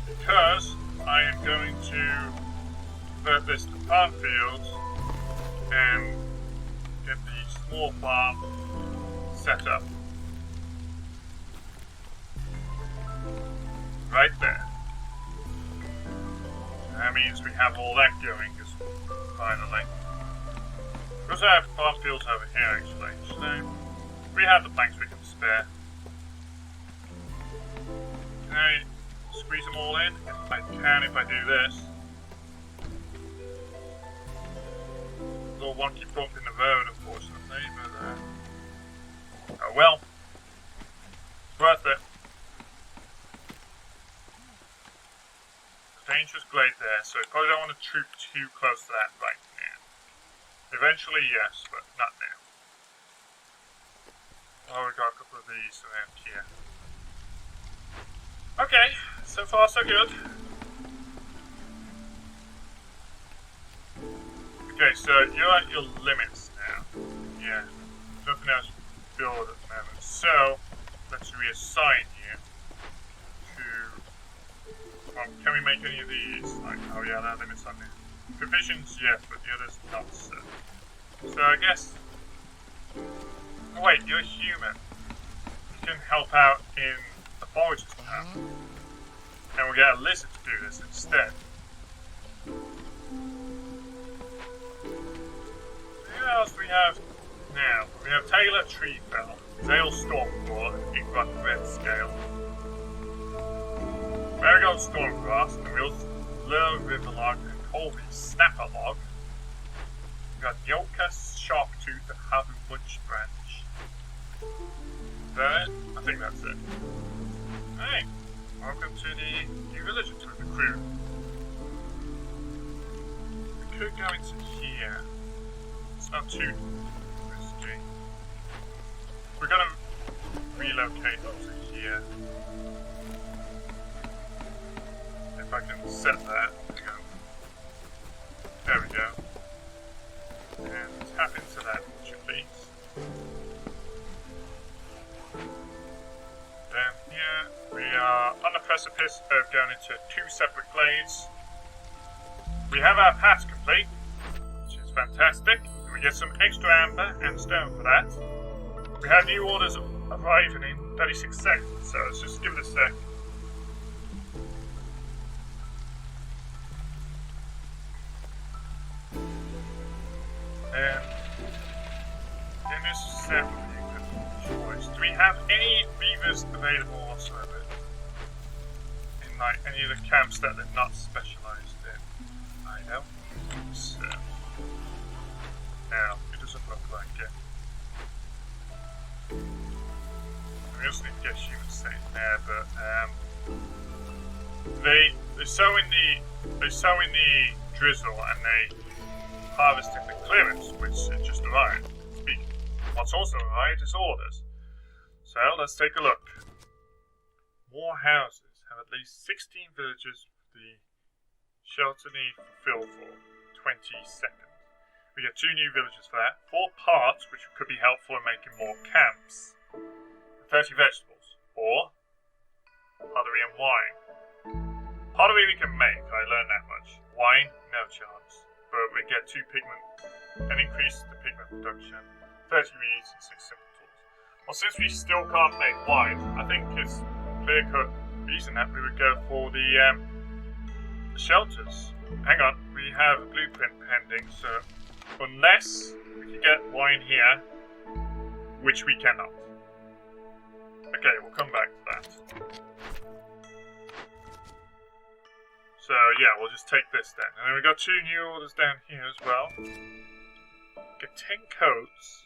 because I am going to convert this to farm fields and get the small farm set up. Right there. That means we have all that going, just finally. We also have farm fields over here actually, so we have the planks we can spare. Can I squeeze them all in? Yes, I can if I do this. Little wonky bump in the road unfortunately, but oh well. It's worth it. Dangerous glade there, so you probably don't want to troop too close to that right now. Eventually, yes, but not now. Oh, we got a couple of these around here. Okay, so far so good. Okay, so you're at your limits now. Yeah, nothing else to build at the moment. So, let's reassign you to... can we make any of these? Like, oh yeah, there are limits on there. Provisions, yes, but the others not so. So I guess... Oh wait, you're human. You can help out in the foragers now. And we'll get a lizard to do this instead. Who else we have now? We have Taylor Treefell, Zale Stormclaw, and Igrat Red Scale. Marigold Stormgrass, and we also Lure Riverlog, and Colby Snapperlog. We got Yoka Sharptooth, and Habu Bunch Branch. Is that it? I think that's it. Hey, welcome to the new village to the crew. We could go into here. It's not too risky. we're gonna relocate over here. If I can set that. There we go. And tap into that, would you please? Then here we are on the precipice of going into 2 separate glades. We have our path complete, which is fantastic. We get some extra amber and stone for that. We have new orders arriving in 36 seconds, so let's just give it a sec. And in this set, choice. Do we have any beavers available whatsoever? In like any of the camps that they're not specialised in? I don't think so. No, it doesn't look like it. We also need to get human safe there, but they sow in the drizzle and they harvest in the clearance, which just arrived. Speaking, what's also arrived is orders. So let's take a look. More houses have at least 16 villages with the shelter need fulfilled for 20 seconds. We get 2 new villages for that, 4 parts, which could be helpful in making more camps, 30 vegetables, or pottery and wine. Pottery we can make, I learned that much. Wine, no chance. But we get 2 pigment and increase the pigment production, 30 reeds and 6 simple tools. Well, since we still can't make wine, I think it's clear-cut reason that we would go for the shelters. Hang on, we have a blueprint pending, so unless we can get wine here, which we cannot. Okay, we'll come back to that. So yeah, we'll just take this then. And then we've got 2 new orders down here as well. Get 10 coats.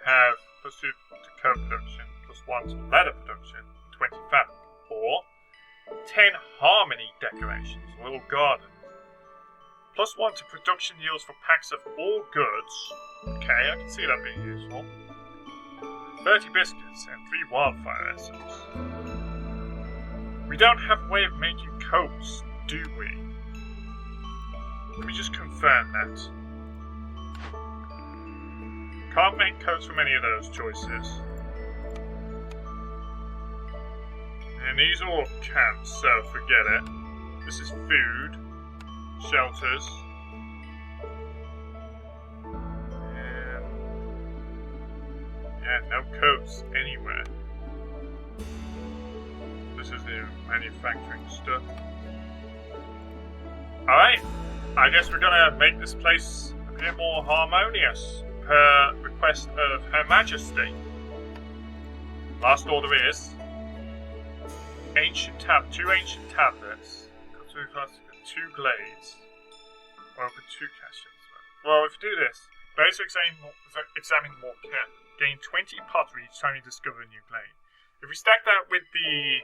Have +2 to coat production, +1 to leather production, 20 fabric. Or 10 harmony decorations, little gardens. +1 to production yields for packs of all goods. Okay, I can see that being useful. 30 biscuits and 3 wildfire essence. We don't have a way of making coats, do we? Let me just confirm that. Can't make coats from any of those choices. And these are all camps, so forget it. This is food, shelters, and yeah, no coats anywhere. This is the manufacturing stuff. Alright, I guess we're gonna make this place appear more harmonious per request of Her Majesty. Last order is 2 ancient tablets, 2 glades, open 2 caches. Well, if you do this, base examine more carefully. Gain 20 pottery each time you discover a new glade. If we stack that with the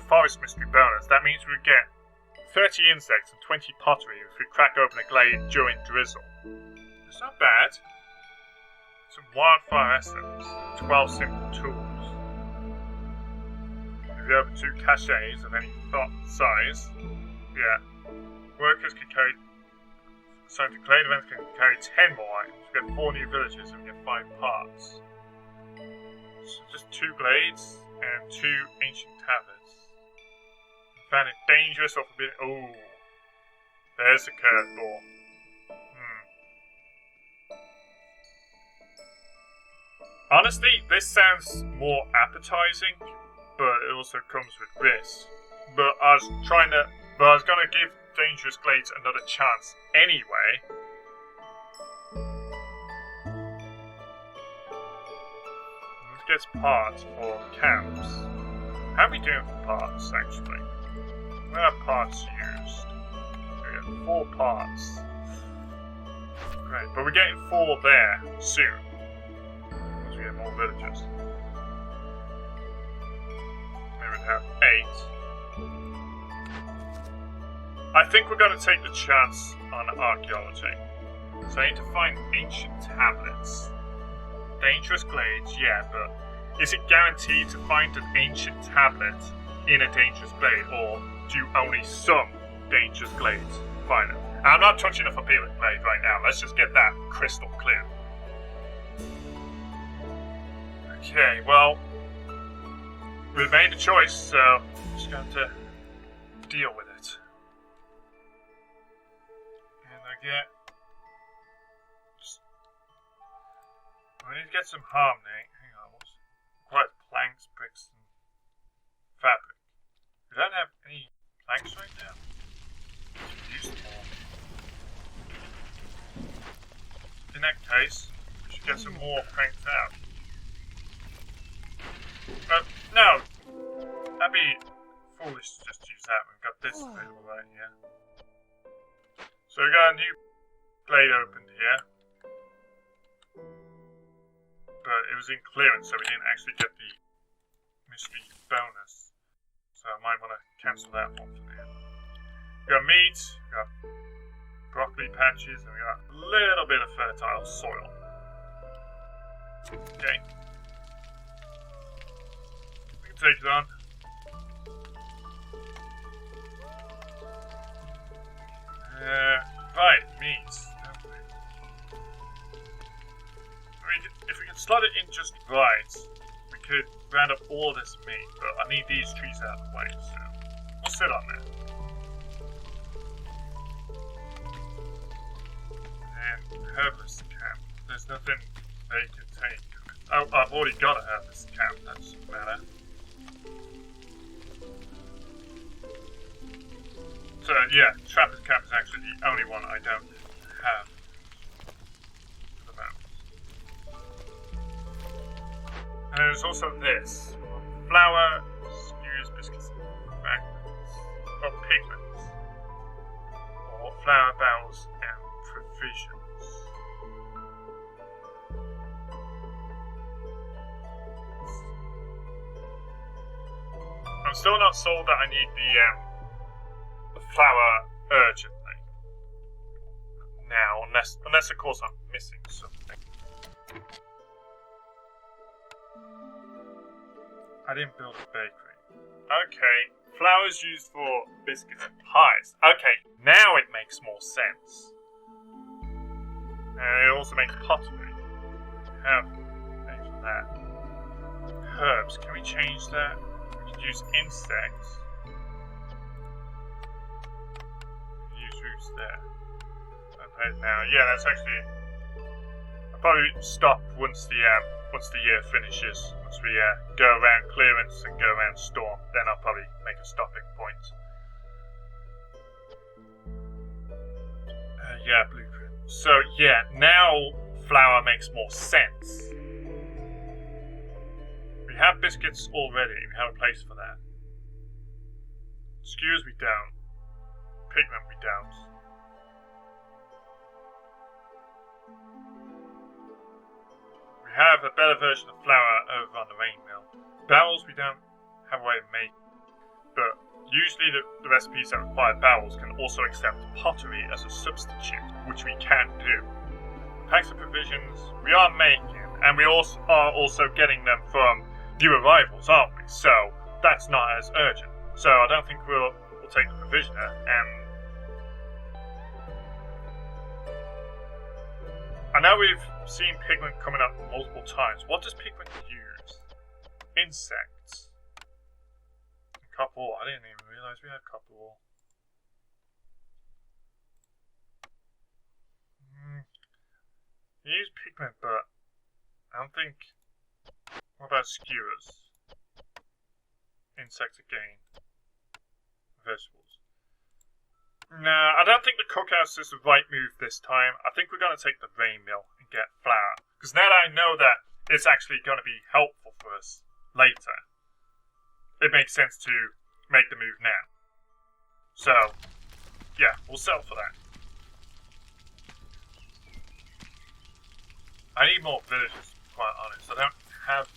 forest mystery bonus, that means we get 30 insects and 20 pottery if we crack open a glade during drizzle. It's not bad. Some wildfire essence, 12 simple tools. If you open 2 caches of any size, yeah, workers can carry. So the glade events can carry 10 more items. We get 4 new villages and we get 5 parts. So just 2 glades and 2 ancient tablets. Found it dangerous or forbidden. Oh, there's a curveball. Honestly, this sounds more appetizing, but it also comes with risk. But I was gonna give Dangerous Glades another chance anyway. This gets parts for camps. How are we doing for parts, actually? Where are parts used? We get 4 parts. Great, but we're getting 4 there soon. Once we get more villagers. Then we'd have 8. I think we're going to take the chance on archaeology. So I need to find ancient tablets. Dangerous glades, yeah, but is it guaranteed to find an ancient tablet in a dangerous glade, or do only some dangerous glades find it? I'm not touching a forbidden glade right now. Let's just get that crystal clear. Okay, well, we've made a choice, so I'm just going to deal with it. And I need to get some harmony. Hang on, what's quite planks, bricks, and fabric. We don't have any planks right now. Use them all. In that case, we should get some more cranked out. No! That'd be foolish to just use that. We've got this available right here. So we got a new blade opened here. But it was in clearance, so we didn't actually get the mystery bonus. So I might want to cancel that one for now. We got meat, we got broccoli patches, and we got a little bit of fertile soil. Okay. We can take it on. Right, meat. If we can slot it in just right, we could round up all this meat, but I need these trees out of the way, so we'll sit on that. And herbalist camp. There's nothing they can take. Oh, I've already got a herbalist camp, that doesn't matter. So yeah, trapper's camp is actually the only one I don't have. And there's also this. Flour, skewers, biscuits, fragments, or pigments. Or flour, barrels, and provisions. I'm still not sold that I need the flour urgently. Now, unless of course I'm missing something. I didn't build a bakery. Okay, flour is used for biscuits and pies. Okay, now it makes more sense. And it also makes pottery. Have things for that. Herbs, can we change that? We can use insects. Use roots there. Okay, now, yeah, that's actually. I'll probably stop once the year finishes. Once we go around clearance and go around storm, then I'll probably make a stopping point. Yeah, blueprint. So yeah, now flour makes more sense. We have biscuits already. We have a place for that. Skewers we don't. Pigment we don't. We have a better version of flour over on the rain mill. Barrels we don't have a way of making, but usually the recipes that require barrels can also accept pottery as a substitute, which we can do. Packs of provisions we are making, and we also are also getting them from new arrivals, aren't we? So that's not as urgent. So I don't think we'll take the provisioner and. I know we've seen pigment coming up multiple times. What does pigment use? Insects. Copper ore. I didn't even realise we had copper ore. You use pigment, but I don't think. What about skewers? Insects again. Vegetables. Nah, I don't think the cookhouse is the right move this time. I think we're going to take the rain mill and get flour. Because now that I know that it's actually going to be helpful for us later, it makes sense to make the move now. So, yeah, we'll settle for that. I need more villagers, to be quite honest. I don't have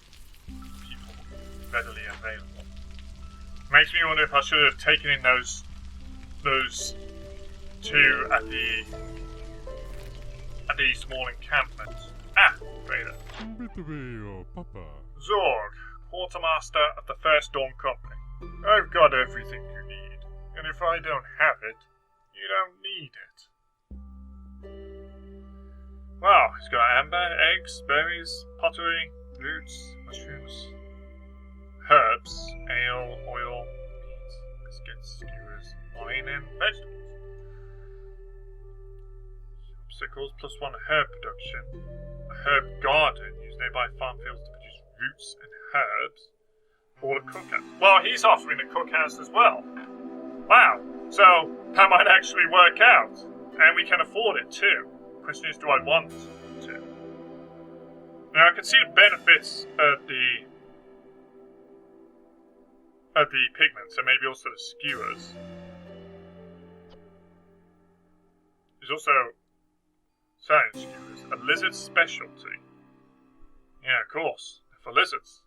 people readily available. Makes me wonder if I should have taken in those two at the small encampment. Ah, Vader. Papa. Zorg, quartermaster of the First Dawn Company. I've got everything you need, and if I don't have it, you don't need it. Wow, he's got amber, eggs, berries, pottery, roots, mushrooms, herbs, ale, oil, meat, biscuits, skewers, wine, and vegetables. Obstacles +1 herb production. A herb garden used nearby farm fields to produce roots and herbs. Or a cookhouse. Well, he's offering a cookhouse as well. Wow, so that might actually work out. And we can afford it too. Question is, do I want to? Now, I can see the benefits of the pigments, and maybe also the skewers. There's also science skewers, a lizard specialty. Yeah, of course, for lizards.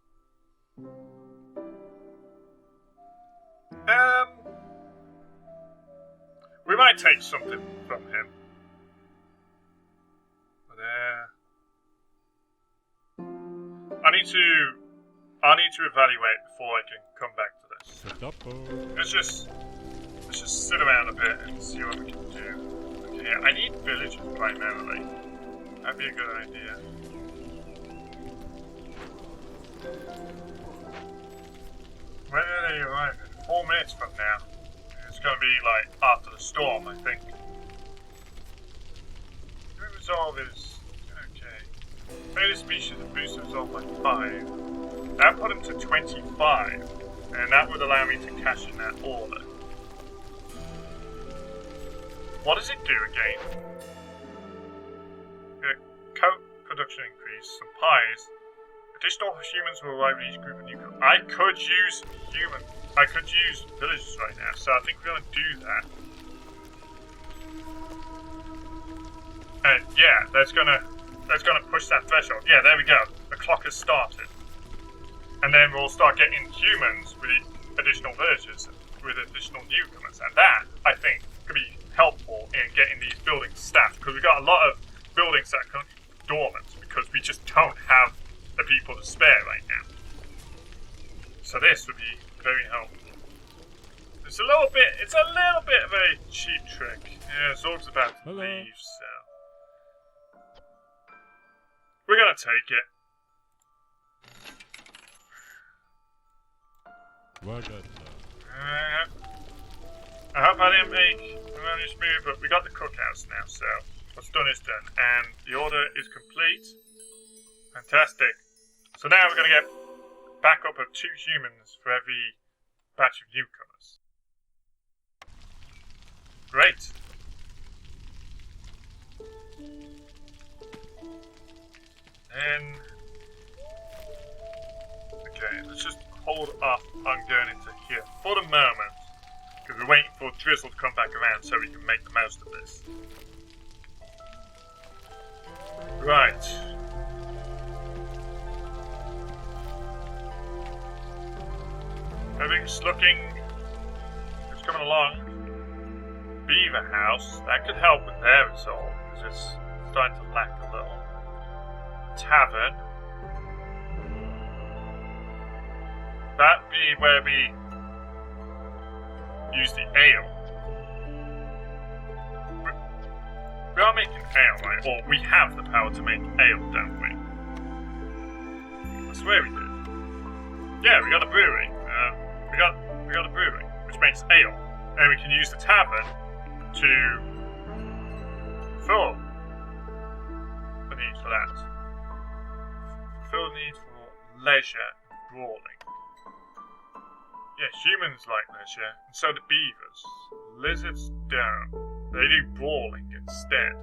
We might take something from him. I need to evaluate before I can come back to this. Let's just sit around a bit and see what we can do. Okay, I need villagers primarily. That'd be a good idea. When are they arriving? 4 minutes from now. It's gonna be like after the storm, I think. Resolve is okay. Failure species and boost resolve by 5. That put him to 25, and that would allow me to cash in that order. What does it do again? Coat production increase, some pies. Additional humans will arrive in each group of new coats. I could use villagers right now, so I think we're gonna do that. And yeah, that's gonna push that threshold. Yeah, there we go. The clock has started. And then we'll start getting humans with additional villagers, with additional newcomers. And that, I think, could be helpful in getting these buildings staffed, because we've got a lot of buildings that are dormant, because we just don't have the people to spare right now. So this would be very helpful. It's a little bit of a cheap trick. Yeah, Zorg's about to leave, so we're gonna take it. I hope I didn't make a really smooth, but we got the cookhouse now, so what's done is done. And the order is complete. Fantastic. So now we're going to get backup of 2 humans for every batch of newcomers. Great. And okay, let's just hold off on going into here for the moment, because we're waiting for Drizzle to come back around so we can make the most of this. Right. Everything's looking... it's coming along. Beaver House, that could help with their resolve, because it's starting to lack a little. Tavern. That'd be where we use the ale. We are making ale, right? Or we have the power to make ale, don't we? I swear we do. Yeah, we got a brewery. We got a brewery, which makes ale. And we can use the tavern to fill the need for that. Fill the need for leisure and brawling. Yeah, humans like leisure, and so do beavers. Lizards don't. They do brawling instead.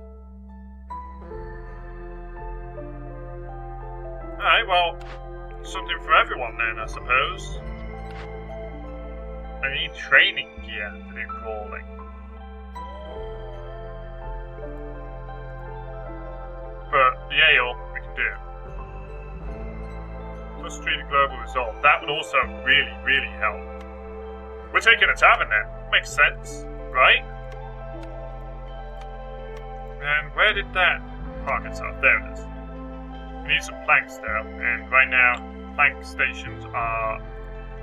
Alright, well, something for everyone then, I suppose. I need training gear to do brawling. But the ale, we can do. Plus 3 to global resolve. That would also really, really help. We're taking a tavern now. Makes sense, right? And where did that park itself? There it is. We need some planks though, and right now, plank stations are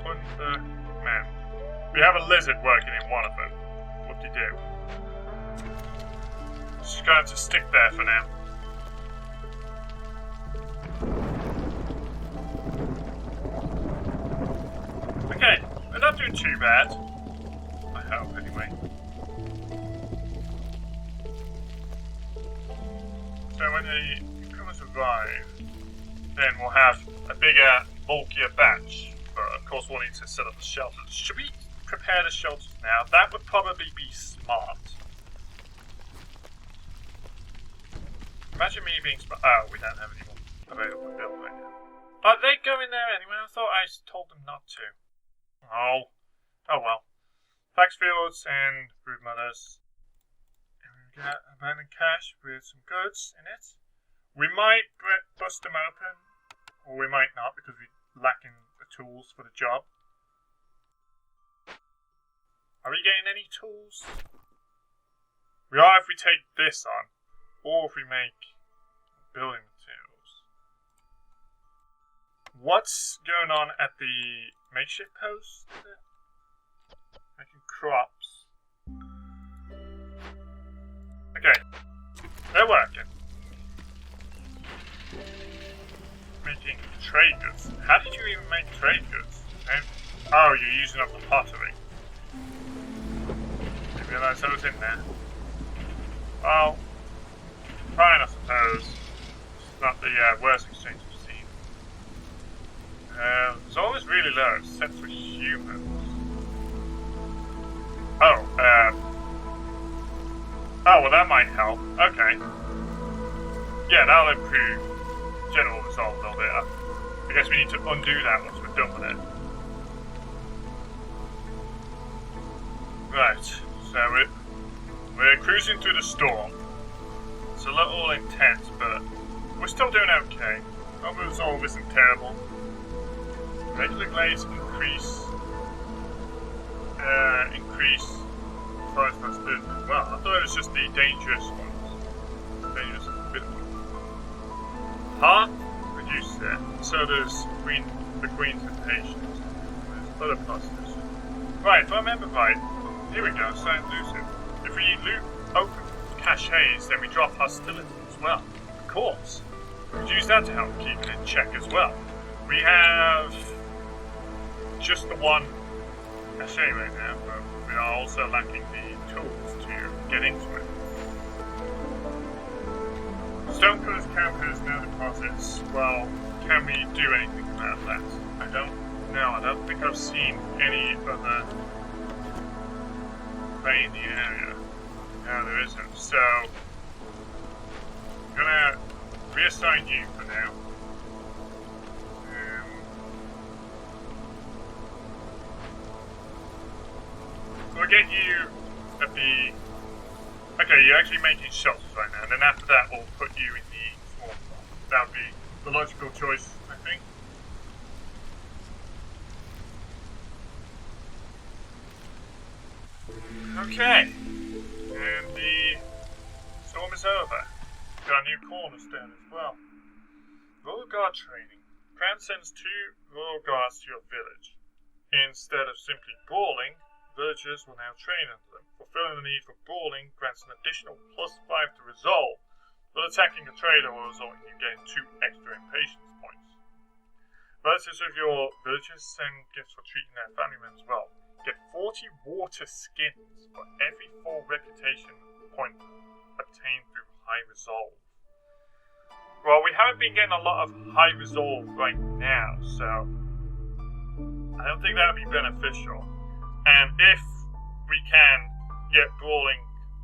undermanned. We have a lizard working in one of them. Whoop-de-doo. Just going to stick there for now. Okay, we're not doing too bad. I hope, anyway. So when the newcomers arrive, then we'll have a bigger, bulkier batch. But of course we'll need to set up the shelters. Should we prepare the shelters now? That would probably be smart. Imagine me being smart. Oh, we don't have anyone available to build right now. Are they going there anyway? I thought I told them not to. Oh well. Flax fields and brood mothers. And we get abandoned cache with some goods in it. We might bust them open, or we might not because we're lacking the tools for the job. Are we getting any tools? We are if we take this on, or if we make building materials. What's going on at the makeshift post? Making crops. Okay, they're working. Making trade goods. How did you even make trade goods? Oh, you're using up the pottery. Didn't realise that was in there. Well, fine, I suppose. It's not the worst exchange we've seen. It's always really low, except for humans. Oh, well that might help. Okay. Yeah, that'll improve general result a little bit. I guess we need to undo that once we're done with it. Right, so we're cruising through the storm. It's a little intense, but we're still doing okay. Our resolve isn't terrible. Regular glades increase forest possibility. Well, I thought it was just the dangerous ones. Dangerous bit of them. Heart reduces it. So does the Queen's impatience. There's other positives. Right, if I remember right, here we go, so elusive. If we loot open caches, then we drop hostility as well. Of course. We could use that to help keep it in check as well. We have just the one cache right now, but we are also lacking the tools to get into it. Stonecutters, campers, no deposits. Well, can we do anything about that? I don't know. I don't think I've seen any other prey in the area. No, there isn't. So, I'm gonna reassign you for now. So we'll get you at the... Okay, you're actually making shelters right now, and then after that we'll put you in the small farm. That would be the logical choice, I think. Okay, and the storm is over. Got a new cornerstone as well. Royal Guard training. Crown sends 2 Royal Guards to your village. Instead of simply brawling, villagers will now train under them. Fulfilling the need for brawling grants an additional +5 to resolve, but attacking a trader will result in you getting 2 extra impatience points. Relatives of your villagers send gifts for treating their family members well. Get 40 water skins for every 4 reputation point obtained through high resolve. Well, we haven't been getting a lot of high resolve right now, so I don't think that would be beneficial. And if we can get brawling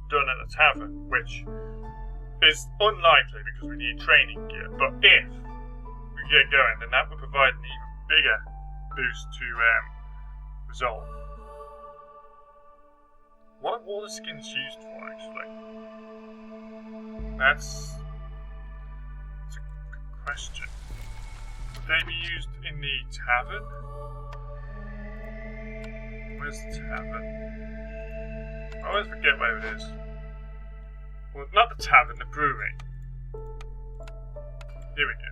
done at a tavern, which is unlikely because we need training gear, but if we get going, then that would provide an even bigger boost to resolve. What are water skins used for, actually? That's a good question. Would they be used in the tavern? Where's the tavern? I always forget where it is. Well, not the tavern, the brewery. Here we go.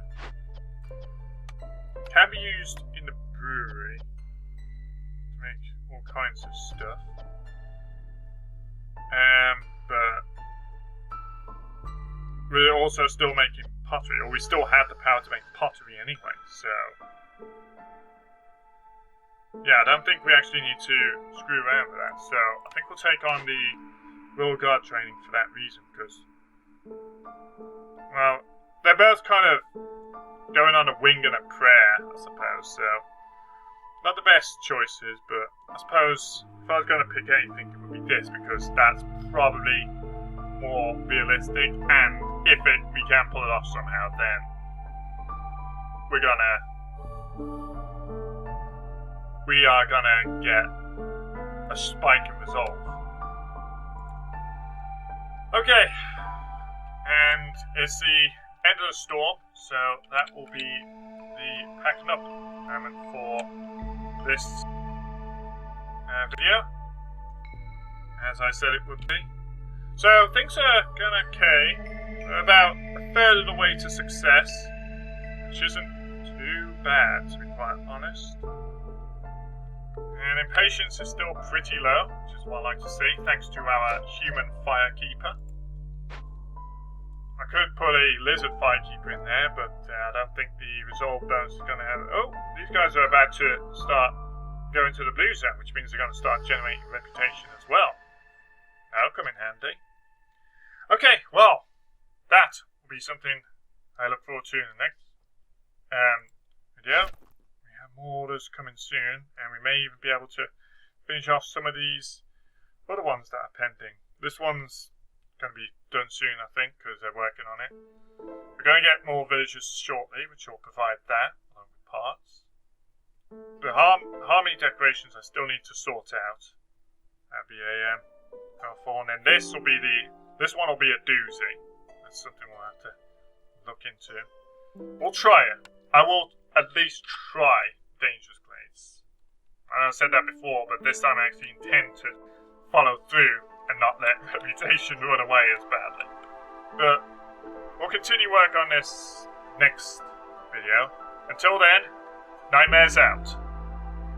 Can be used in the brewery to make all kinds of stuff. But we're also still making pottery, or we still have the power to make pottery anyway, so yeah, I don't think we actually need to screw around with that. So I think we'll take on the Royal Guard training for that reason, because, well, they're both kind of going on a wing and a prayer, I suppose, so not the best choices, but I suppose if I was going to pick anything, it would be this, because that's probably more realistic, and if we can pull it off somehow, then we are gonna get a spike in resolve. Okay, and it's the end of the storm, so that will be the packing up moment for this video, as I said it would be. So things are going okay. We're about a third of the way to success, which isn't too bad, to be quite honest. And impatience is still pretty low, which is what I like to see, thanks to our human firekeeper. I could put a lizard firekeeper in there, but I don't think the resolve bonus is going to have... Oh, these guys are about to start going to the blue zone, which means they're going to start generating reputation as well. That'll come in handy. Okay, well, that will be something I look forward to in the next video. We have more orders coming soon, and we may even be able to finish off some of these other ones that are pending. This one's going to be done soon, I think, because they're working on it. We're going to get more villagers shortly, which will provide that, along with parts. The harmony decorations I still need to sort out. That'll be a and then this one will be a doozy. That's something we'll have to look into. We'll try it. I will at least try Dangerous Glades. I said that before, but this time I actually intend to follow through and not let reputation run away as badly. But we'll continue work on this next video. Until then, Nightmares out.